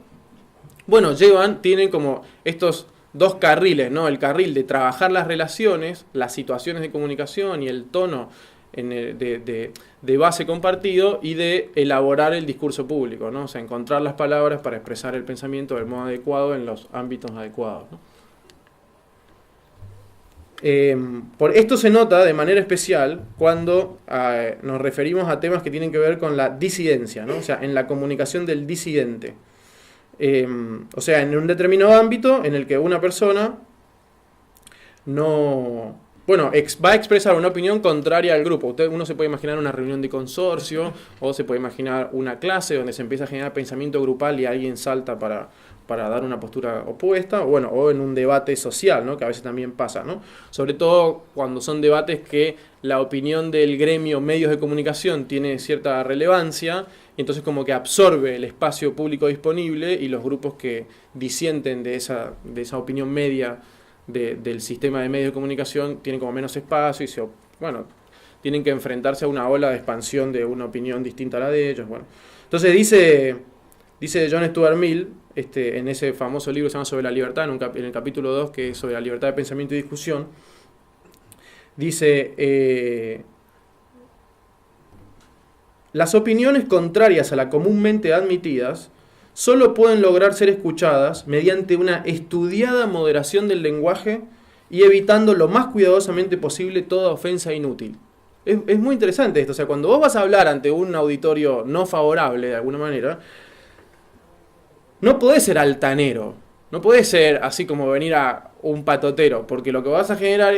bueno, tienen como estos dos carriles, ¿no? El carril de trabajar las relaciones, las situaciones de comunicación y el tono de base compartido, y de elaborar el discurso público, ¿no? O sea, encontrar las palabras para expresar el pensamiento del modo adecuado en los ámbitos adecuados, ¿no? Por esto se nota de manera especial cuando nos referimos a temas que tienen que ver con la disidencia, ¿no? O sea, en la comunicación del disidente. O sea, en un determinado ámbito en el que una persona va a expresar una opinión contraria al grupo. Uno se puede imaginar una reunión de consorcio, o se puede imaginar una clase donde se empieza a generar pensamiento grupal y alguien salta para dar una postura opuesta, o en un debate social, ¿no? Que a veces también pasa, ¿no? Sobre todo cuando son debates que la opinión del gremio medios de comunicación tiene cierta relevancia, y entonces como que absorbe el espacio público disponible, y los grupos que disienten de esa opinión media del sistema de medios de comunicación tienen como menos espacio y tienen que enfrentarse a una ola de expansión de una opinión distinta a la de ellos. Bueno, entonces dice John Stuart Mill, en ese famoso libro que se llama Sobre la libertad, en el capítulo 2, que es sobre la libertad de pensamiento y discusión, dice: las opiniones contrarias a las comúnmente admitidas solo pueden lograr ser escuchadas mediante una estudiada moderación del lenguaje y evitando lo más cuidadosamente posible toda ofensa inútil. Es muy interesante esto. O sea, cuando vos vas a hablar ante un auditorio no favorable de alguna manera, no podés ser altanero, no podés ser así como venir a un patotero, porque lo que vas a generar,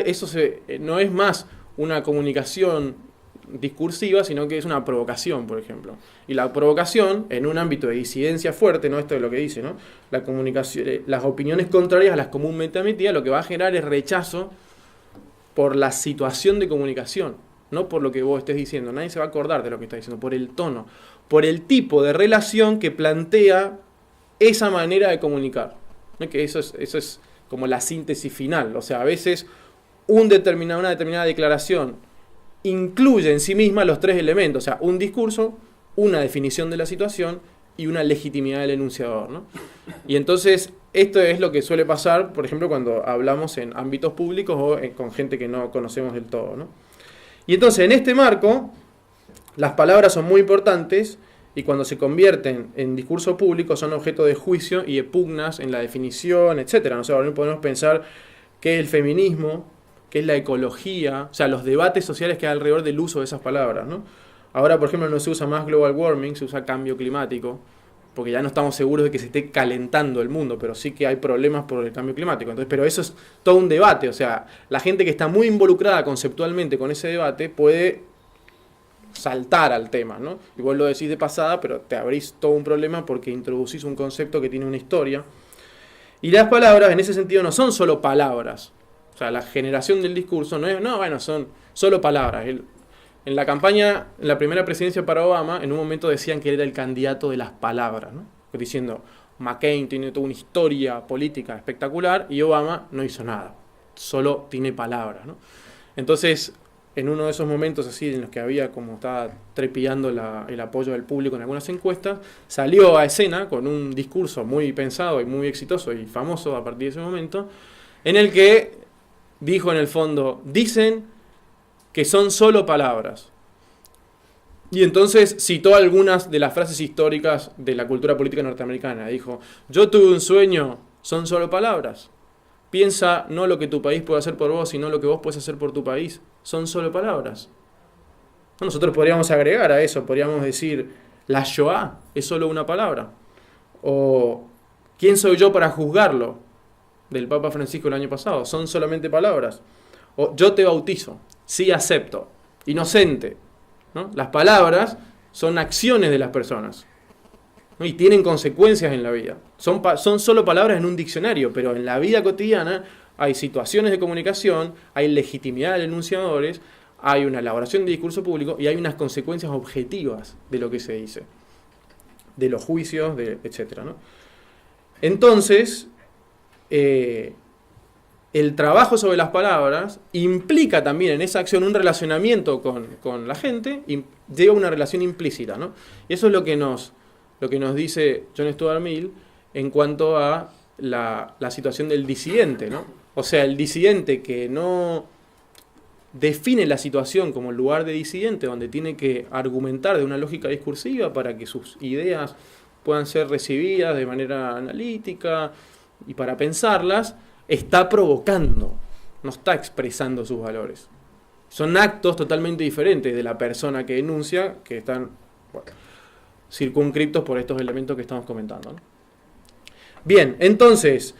no es más una comunicación discursiva, sino que es una provocación, por ejemplo. Y la provocación, en un ámbito de disidencia fuerte, ¿no? Esto es lo que dice, ¿no? La comunicación, las opiniones contrarias a las comúnmente admitidas, lo que va a generar es rechazo por la situación de comunicación, no por lo que vos estés diciendo. Nadie se va a acordar de lo que estás diciendo, por el tono, por el tipo de relación que plantea esa manera de comunicar, ¿no? Que eso es como la síntesis final. O sea, a veces una determinada declaración incluye en sí misma los tres elementos, o sea, un discurso, una definición de la situación y una legitimidad del enunciador, ¿no? Y entonces esto es lo que suele pasar, por ejemplo, cuando hablamos en ámbitos públicos o con gente que no conocemos del todo, ¿no? Y entonces en este marco las palabras son muy importantes, y cuando se convierten en discurso público son objeto de juicio y de pugnas en la definición, etc. ¿No? O sea, ahora podemos pensar qué es el feminismo, qué es la ecología, o sea, los debates sociales que hay alrededor del uso de esas palabras, ¿no? Ahora, por ejemplo, no se usa más global warming, se usa cambio climático, porque ya no estamos seguros de que se esté calentando el mundo, pero sí que hay problemas por el cambio climático. Entonces, pero eso es todo un debate, o sea, la gente que está muy involucrada conceptualmente con ese debate puede saltar al tema, ¿no? Y vos lo decís de pasada, pero te abrís todo un problema porque introducís un concepto que tiene una historia. Y las palabras, en ese sentido, no son solo palabras. O sea, la generación del discurso no es, no, bueno, son solo palabras. En la campaña, en la primera presidencia para Obama, en un momento decían que él era el candidato de las palabras, ¿no? Diciendo, McCain tiene toda una historia política espectacular y Obama no hizo nada, solo tiene palabras, ¿no? Entonces, en uno de esos momentos así en los que había como estaba trepidando el apoyo del público en algunas encuestas, salió a escena con un discurso muy pensado y muy exitoso y famoso a partir de ese momento, en el que dijo en el fondo, dicen que son solo palabras. Y entonces citó algunas de las frases históricas de la cultura política norteamericana. Dijo, yo tuve un sueño, son solo palabras. Piensa no lo que tu país puede hacer por vos, sino lo que vos puedes hacer por tu país. Son solo palabras. Nosotros podríamos agregar a eso, podríamos decir, la Shoah es solo una palabra. O, ¿quién soy yo para juzgarlo? Del Papa Francisco el año pasado. Son solamente palabras. O, yo te bautizo. Sí acepto. Inocente. ¿No? Las palabras son acciones de las personas, ¿no? Y tienen consecuencias en la vida. Son solo palabras en un diccionario, pero en la vida cotidiana hay situaciones de comunicación, hay legitimidad de enunciadores, hay una elaboración de discurso público y hay unas consecuencias objetivas de lo que se dice, de los juicios, etc., ¿no? Entonces, el trabajo sobre las palabras implica también en esa acción un relacionamiento con la gente, lleva una relación implícita, ¿no? Y eso es lo que nos dice John Stuart Mill en cuanto a la situación del disidente, ¿no? O sea, el disidente que no define la situación como lugar de disidente, donde tiene que argumentar de una lógica discursiva para que sus ideas puedan ser recibidas de manera analítica y para pensarlas, está provocando, no está expresando sus valores. Son actos totalmente diferentes de la persona que enuncia, que están circunscriptos por estos elementos que estamos comentando, ¿no? Bien, entonces,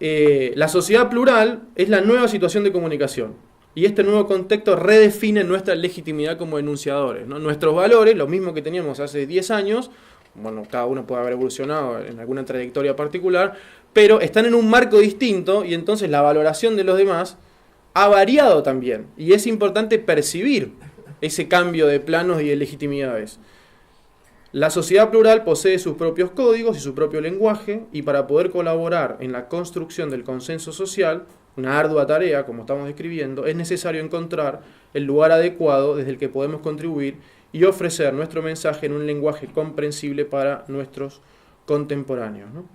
la sociedad plural es la nueva situación de comunicación. Y este nuevo contexto redefine nuestra legitimidad como enunciadores, ¿no? Nuestros valores, lo mismo que teníamos hace 10 años, bueno, cada uno puede haber evolucionado en alguna trayectoria particular, pero están en un marco distinto y entonces la valoración de los demás ha variado también. Y es importante percibir ese cambio de planos y de legitimidades. La sociedad plural posee sus propios códigos y su propio lenguaje, y para poder colaborar en la construcción del consenso social, una ardua tarea, como estamos describiendo, es necesario encontrar el lugar adecuado desde el que podemos contribuir y ofrecer nuestro mensaje en un lenguaje comprensible para nuestros contemporáneos, ¿no?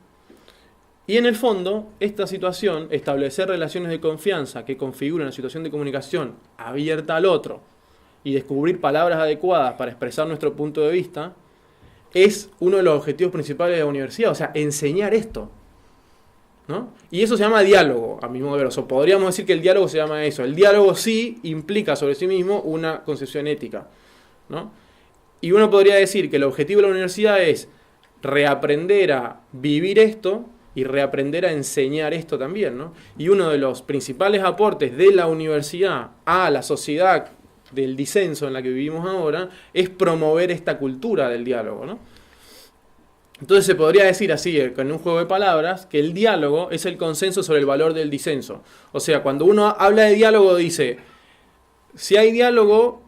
Y en el fondo, esta situación, establecer relaciones de confianza que configuran una situación de comunicación abierta al otro y descubrir palabras adecuadas para expresar nuestro punto de vista, es uno de los objetivos principales de la universidad, o sea, enseñar esto, ¿no? Y eso se llama diálogo, a mi modo de ver. O sea, podríamos decir que el diálogo se llama eso. El diálogo sí implica sobre sí mismo una concepción ética, ¿no? Y uno podría decir que el objetivo de la universidad es reaprender a vivir esto y reaprender a enseñar esto también, ¿no? Y uno de los principales aportes de la universidad a la sociedad del disenso en la que vivimos ahora es promover esta cultura del diálogo, ¿no? Entonces se podría decir así, con un juego de palabras, que el diálogo es el consenso sobre el valor del disenso. O sea, cuando uno habla de diálogo dice, si hay diálogo,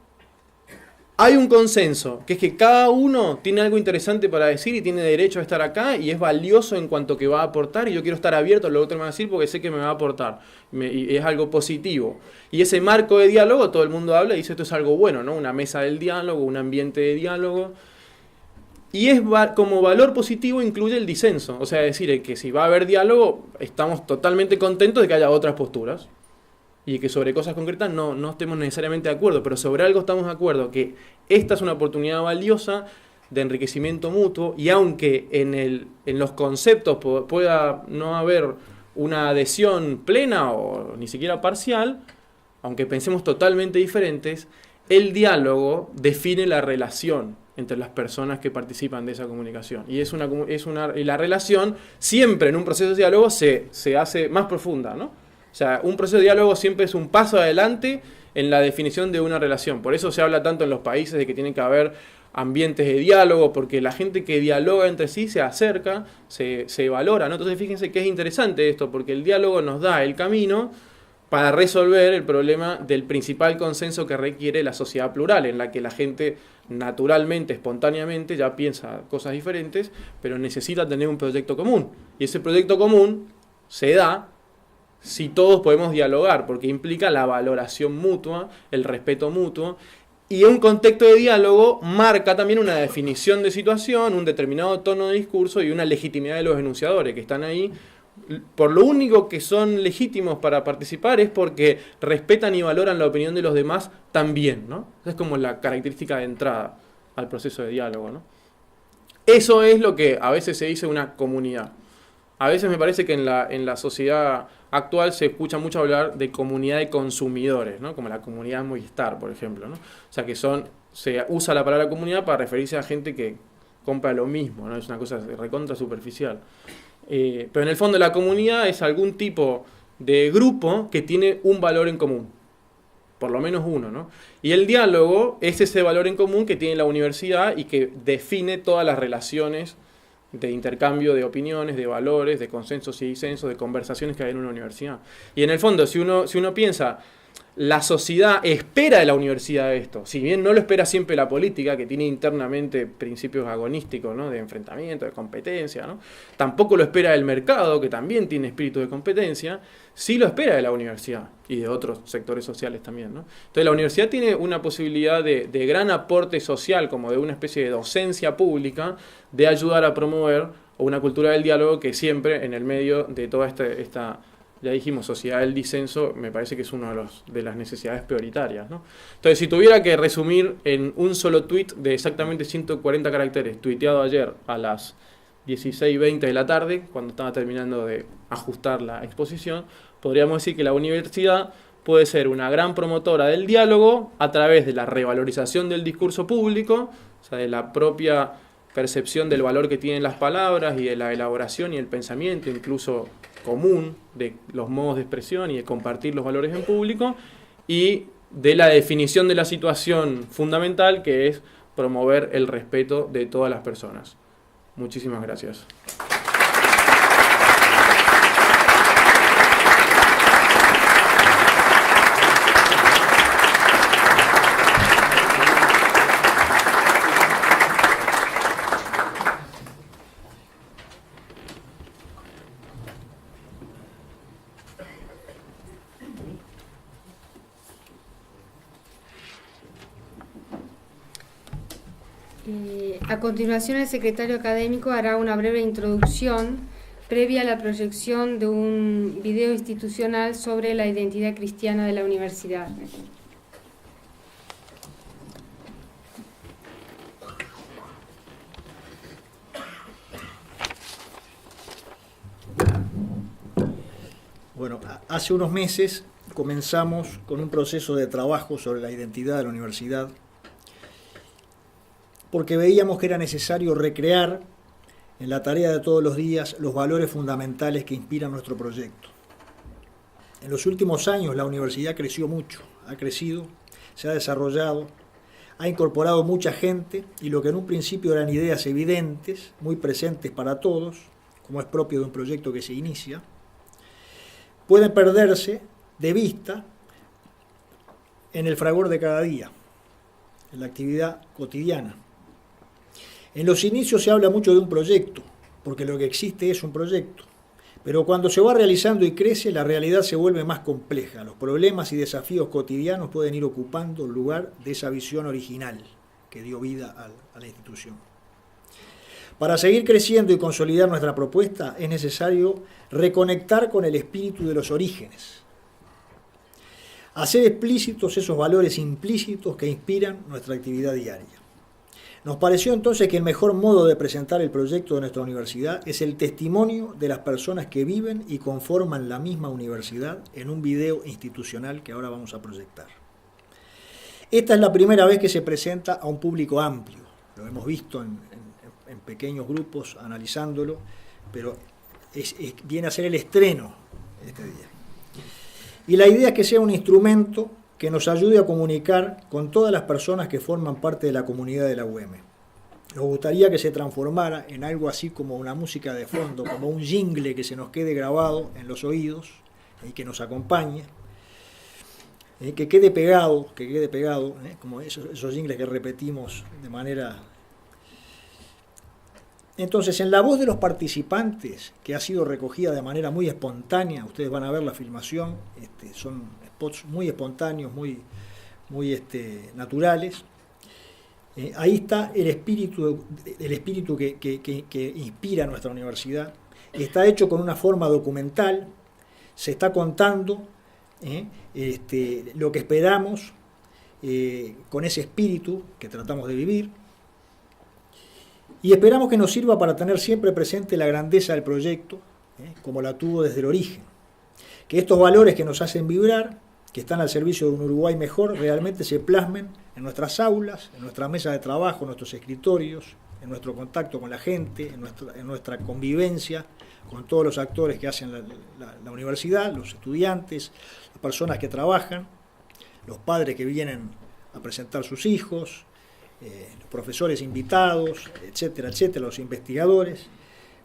hay un consenso, que es que cada uno tiene algo interesante para decir y tiene derecho a estar acá y es valioso en cuanto que va a aportar y yo quiero estar abierto a lo que otro me va a decir porque sé que me va a aportar y es algo positivo. Y ese marco de diálogo, todo el mundo habla y dice esto es algo bueno, ¿no? Una mesa del diálogo, un ambiente de diálogo. Y es como valor positivo incluye el disenso, o sea, es decir, que si va a haber diálogo estamos totalmente contentos de que haya otras posturas. Y que sobre cosas concretas no estemos necesariamente de acuerdo, pero sobre algo estamos de acuerdo, que esta es una oportunidad valiosa de enriquecimiento mutuo, y aunque en los conceptos pueda no haber una adhesión plena o ni siquiera parcial, aunque pensemos totalmente diferentes, el diálogo define la relación entre las personas que participan de esa comunicación. Y y la relación siempre en un proceso de diálogo se hace más profunda, ¿no? O sea, un proceso de diálogo siempre es un paso adelante en la definición de una relación. Por eso se habla tanto en los países de que tiene que haber ambientes de diálogo, porque la gente que dialoga entre sí se acerca, se valora, ¿no? Entonces fíjense que es interesante esto, porque el diálogo nos da el camino para resolver el problema del principal consenso que requiere la sociedad plural, en la que la gente naturalmente, espontáneamente, ya piensa cosas diferentes, pero necesita tener un proyecto común. Y ese proyecto común se da si todos podemos dialogar, porque implica la valoración mutua, el respeto mutuo, y un contexto de diálogo marca también una definición de situación, un determinado tono de discurso y una legitimidad de los enunciadores que están ahí. Por lo único que son legítimos para participar es porque respetan y valoran la opinión de los demás también, ¿no? Esa es como la característica de entrada al proceso de diálogo, ¿no? Eso es lo que a veces se dice una comunidad. A veces me parece que en la sociedad actual se escucha mucho hablar de comunidad de consumidores, ¿no? Como la comunidad Movistar, por ejemplo, ¿no? O sea, se usa la palabra comunidad para referirse a gente que compra lo mismo, ¿no? Es una cosa recontra superficial. Pero en el fondo la comunidad es algún tipo de grupo que tiene un valor en común, por lo menos uno, ¿no? Y el diálogo es ese valor en común que tiene la universidad y que define todas las relaciones de intercambio de opiniones, de valores, de consensos y disensos, de conversaciones que hay en una universidad. Y en el fondo, si uno piensa, la sociedad espera de la universidad esto, si bien no lo espera siempre la política, que tiene internamente principios agonísticos, ¿no? De enfrentamiento, de competencia, ¿no? Tampoco lo espera el mercado, que también tiene espíritu de competencia, sí lo espera de la universidad y de otros sectores sociales también, ¿no? Entonces la universidad tiene una posibilidad de gran aporte social, como de una especie de docencia pública, de ayudar a promover una cultura del diálogo que siempre en el medio de toda esta ya dijimos, sociedad del disenso, me parece que es una de las necesidades prioritarias, ¿no? Entonces, si tuviera que resumir en un solo tweet de exactamente 140 caracteres, tuiteado ayer a las 16:20 de la tarde, cuando estaba terminando de ajustar la exposición, podríamos decir que la universidad puede ser una gran promotora del diálogo a través de la revalorización del discurso público, o sea, de la propia percepción del valor que tienen las palabras y de la elaboración y el pensamiento, incluso común, de los modos de expresión y de compartir los valores en público, y de la definición de la situación fundamental, que es promover el respeto de todas las personas. Muchísimas gracias. A continuación, el secretario académico hará una breve introducción previa a la proyección de un video institucional sobre la identidad cristiana de la universidad. Bueno, hace unos meses comenzamos con un proceso de trabajo sobre la identidad de la universidad, porque veíamos que era necesario recrear en la tarea de todos los días los valores fundamentales que inspiran nuestro proyecto. En los últimos años la universidad creció mucho, ha crecido, se ha desarrollado, ha incorporado mucha gente, y lo que en un principio eran ideas evidentes, muy presentes para todos, como es propio de un proyecto que se inicia, pueden perderse de vista en el fragor de cada día, en la actividad cotidiana. En los inicios se habla mucho de un proyecto, porque lo que existe es un proyecto. Pero cuando se va realizando y crece, la realidad se vuelve más compleja. Los problemas y desafíos cotidianos pueden ir ocupando el lugar de esa visión original que dio vida a la institución. Para seguir creciendo y consolidar nuestra propuesta, es necesario reconectar con el espíritu de los orígenes. Hacer explícitos esos valores implícitos que inspiran nuestra actividad diaria. Nos pareció entonces que el mejor modo de presentar el proyecto de nuestra universidad es el testimonio de las personas que viven y conforman la misma universidad en un video institucional que ahora vamos a proyectar. Esta es la primera vez que se presenta a un público amplio. lo hemos visto en pequeños grupos analizándolo, pero viene a ser el estreno este día. Y la idea es que sea un instrumento que nos ayude a comunicar con todas las personas que forman parte de la comunidad de la UM. Nos gustaría que se transformara en algo así como una música de fondo, como un jingle que se nos quede grabado en los oídos y que nos acompañe, que quede pegado, como esos jingles que repetimos de manera... Entonces, en la voz de los participantes, que ha sido recogida de manera muy espontánea, ustedes van a ver la filmación, son spots muy espontáneos, muy naturales. Ahí está el espíritu que inspira a nuestra universidad. Está hecho con una forma documental, se está contando lo que esperamos con ese espíritu que tratamos de vivir. Y esperamos que nos sirva para tener siempre presente la grandeza del proyecto, como la tuvo desde el origen. Que estos valores que nos hacen vibrar, que están al servicio de un Uruguay mejor, realmente se plasmen en nuestras aulas, en nuestra mesa de trabajo, en nuestros escritorios, en nuestro contacto con la gente, en nuestra convivencia con todos los actores que hacen la universidad, los estudiantes, las personas que trabajan, los padres que vienen a presentar sus hijos, los profesores invitados, etcétera, etcétera, los investigadores.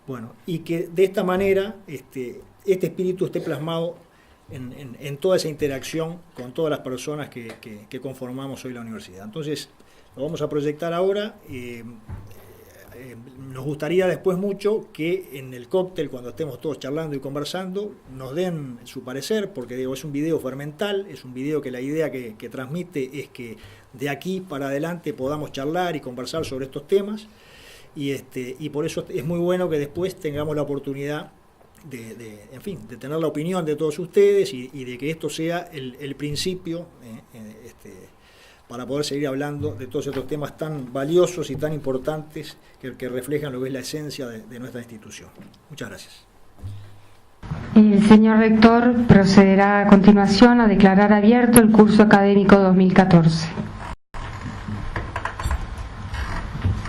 Bueno, y que de esta manera este espíritu esté plasmado en toda esa interacción con todas las personas que conformamos hoy la universidad. Entonces, lo vamos a proyectar ahora. Nos gustaría después mucho que en el cóctel, cuando estemos todos charlando y conversando, nos den su parecer, porque digo, es un video fermental, es un video que la idea que transmite es que de aquí para adelante podamos charlar y conversar sobre estos temas, y por eso es muy bueno que después tengamos la oportunidad de tener la opinión de todos ustedes y de que esto sea el principio para poder seguir hablando de todos estos temas tan valiosos y tan importantes que reflejan lo que es la esencia de nuestra institución. Muchas gracias. El señor rector procederá a continuación a declarar abierto el curso académico 2014.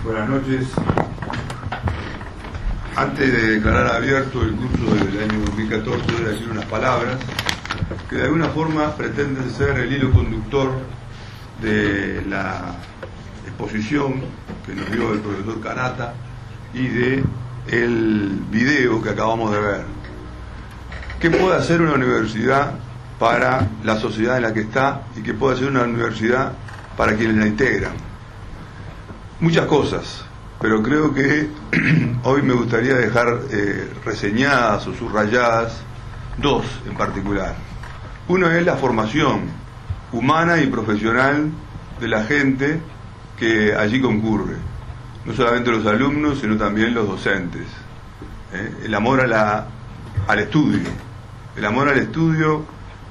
Buenas noches. Antes de declarar abierto el curso del año 2014, voy a decir unas palabras que de alguna forma pretenden ser el hilo conductor de la exposición que nos dio el profesor Kanata y de el video que acabamos de ver. ¿Qué puede hacer una universidad para la sociedad en la que está y qué puede hacer una universidad para quienes la integran? Muchas cosas, pero creo que hoy me gustaría dejar reseñadas o subrayadas dos en particular. Una es la formación humana y profesional de la gente que allí concurre, no solamente los alumnos, sino también los docentes. El amor al estudio,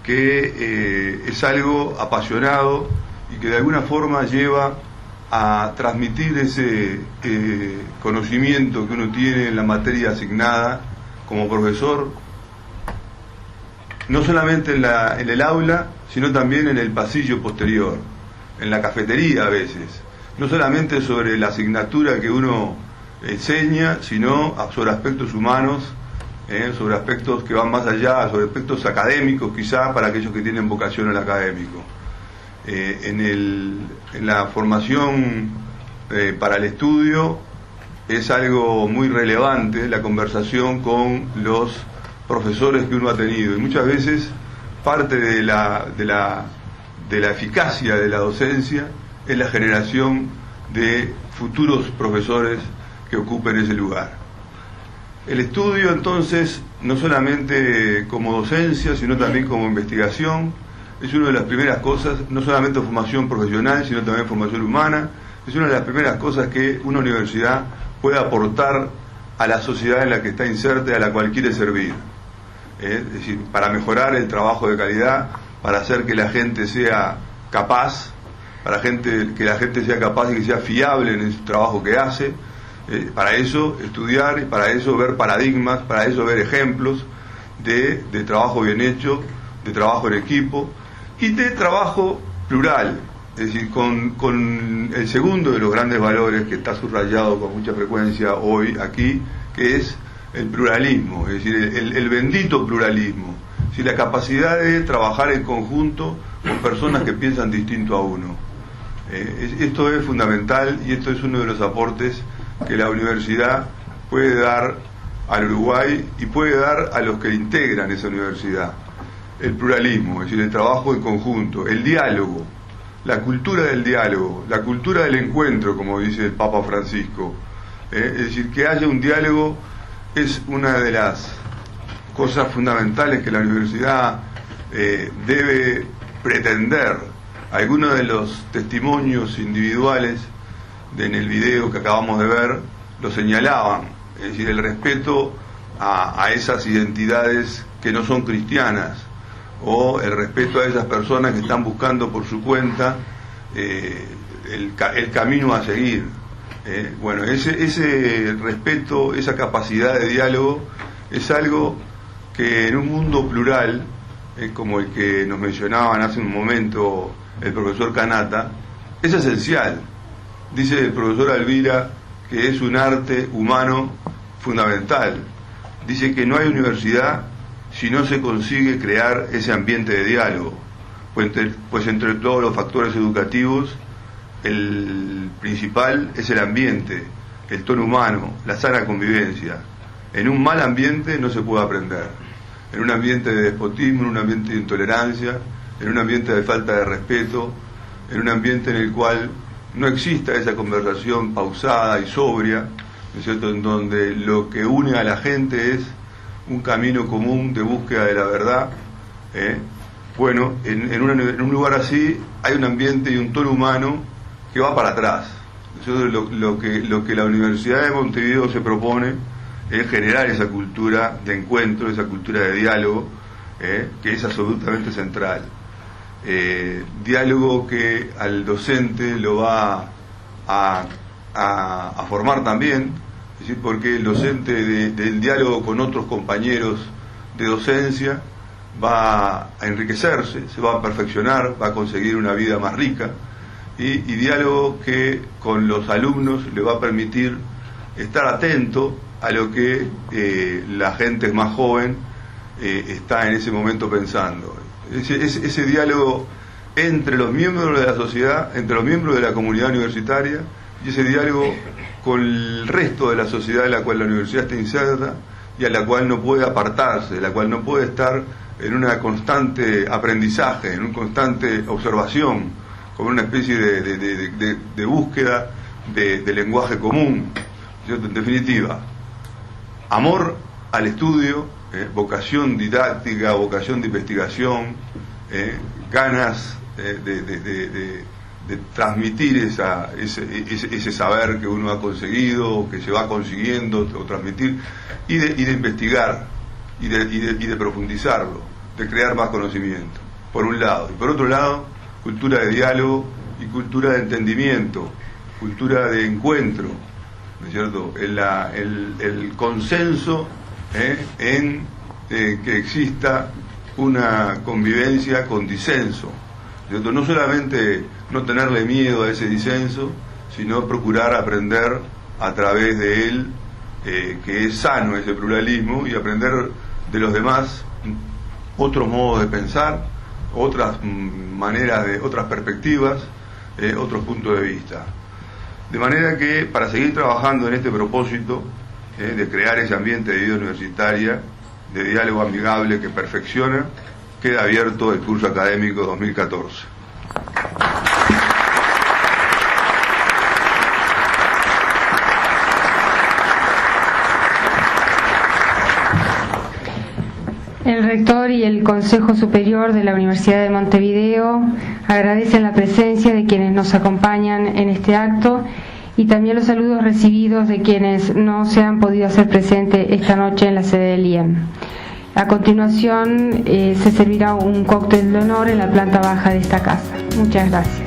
que es algo apasionado y que de alguna forma lleva a transmitir ese conocimiento que uno tiene en la materia asignada como profesor, no solamente en el aula, sino también en el pasillo posterior, en la cafetería a veces, no solamente sobre la asignatura que uno enseña, sino sobre aspectos humanos, sobre aspectos que van más allá, sobre aspectos académicos quizás para aquellos que tienen vocación al académico. En la formación para el estudio es algo muy relevante la conversación con los profesores que uno ha tenido, y muchas veces parte de la eficacia de la docencia es la generación de futuros profesores que ocupen ese lugar. El estudio, entonces, no solamente como docencia, sino también como investigación, es una de las primeras cosas, no solamente formación profesional, sino también formación humana, es una de las primeras cosas que una universidad puede aportar a la sociedad en la que está inserta y a la cual quiere servir. Es decir, para mejorar el trabajo de calidad, para hacer que la gente sea capaz, que la gente sea capaz y que sea fiable en el trabajo que hace. Para eso estudiar, y para eso ver paradigmas, para eso ver ejemplos de trabajo bien hecho, de trabajo en equipo y de trabajo plural, Es decir, con el segundo de los grandes valores que está subrayado con mucha frecuencia hoy aquí, que es el pluralismo, es decir, el bendito pluralismo, es decir, la capacidad de trabajar en conjunto con personas que piensan distinto a uno. Esto es fundamental y esto es uno de los aportes que la universidad puede dar al Uruguay y puede dar a los que integran esa universidad. El pluralismo, es decir, el trabajo en conjunto, el diálogo, la cultura del diálogo, la cultura del encuentro, como dice el Papa Francisco. Es decir, que haya un diálogo es una de las cosas fundamentales que la universidad debe pretender. Algunos de los testimonios individuales en el video que acabamos de ver lo señalaban, es decir, el respeto a esas identidades que no son cristianas, o el respeto a esas personas que están buscando por su cuenta el camino a seguir. Bueno, ese respeto, esa capacidad de diálogo es algo que en un mundo plural, como el que nos mencionaban hace un momento el profesor Kanata, es esencial. Dice el profesor Alvira que es un arte humano fundamental. Dice que no hay universidad si no se consigue crear ese ambiente de diálogo, pues entre todos los factores educativos, el principal es el ambiente, el tono humano, la sana convivencia. En un mal ambiente no se puede aprender. En un ambiente de despotismo, en un ambiente de intolerancia, en un ambiente de falta de respeto, en un ambiente en el cual no exista esa conversación pausada y sobria, ¿no es cierto?, en donde lo que une a la gente es un camino común de búsqueda de la verdad. Bueno, en un lugar así hay un ambiente y un tono humano que va para atrás. Lo que la Universidad de Montevideo se propone es generar esa cultura de encuentro, esa cultura de diálogo, que es absolutamente central. Diálogo que al docente lo va a formar también, es decir, porque el docente del diálogo con otros compañeros de docencia va a enriquecerse, se va a perfeccionar, va a conseguir una vida más rica, y diálogo que con los alumnos le va a permitir estar atento a lo que la gente más joven está en ese momento pensando. Ese diálogo entre los miembros de la sociedad, entre los miembros de la comunidad universitaria, y ese diálogo con el resto de la sociedad en la cual la universidad está inserta y a la cual no puede apartarse, la cual no puede estar en una constante aprendizaje, en una constante observación, como una especie de búsqueda de lenguaje común, ¿cierto? En definitiva, amor al estudio, vocación didáctica, vocación de investigación, ganas de transmitir ese saber que uno ha conseguido, o que se va consiguiendo, o transmitir, y de investigar, y de profundizarlo, de crear más conocimiento, por un lado. Y por otro lado, cultura de diálogo y cultura de entendimiento, cultura de encuentro, ¿no es cierto? El consenso en que exista una convivencia con disenso, ¿cierto? No solamente no tenerle miedo a ese disenso, sino procurar aprender a través de él, que es sano ese pluralismo, y aprender de los demás otros modos de pensar, otras maneras, otras perspectivas, otros puntos de vista. De manera que, para seguir trabajando en este propósito de crear ese ambiente de vida universitaria, de diálogo amigable que perfecciona, queda abierto el curso académico 2014. El rector y el Consejo Superior de la Universidad de Montevideo agradecen la presencia de quienes nos acompañan en este acto y también los saludos recibidos de quienes no se han podido hacer presente esta noche en la sede del IEM. A continuación se servirá un cóctel de honor en la planta baja de esta casa. Muchas gracias.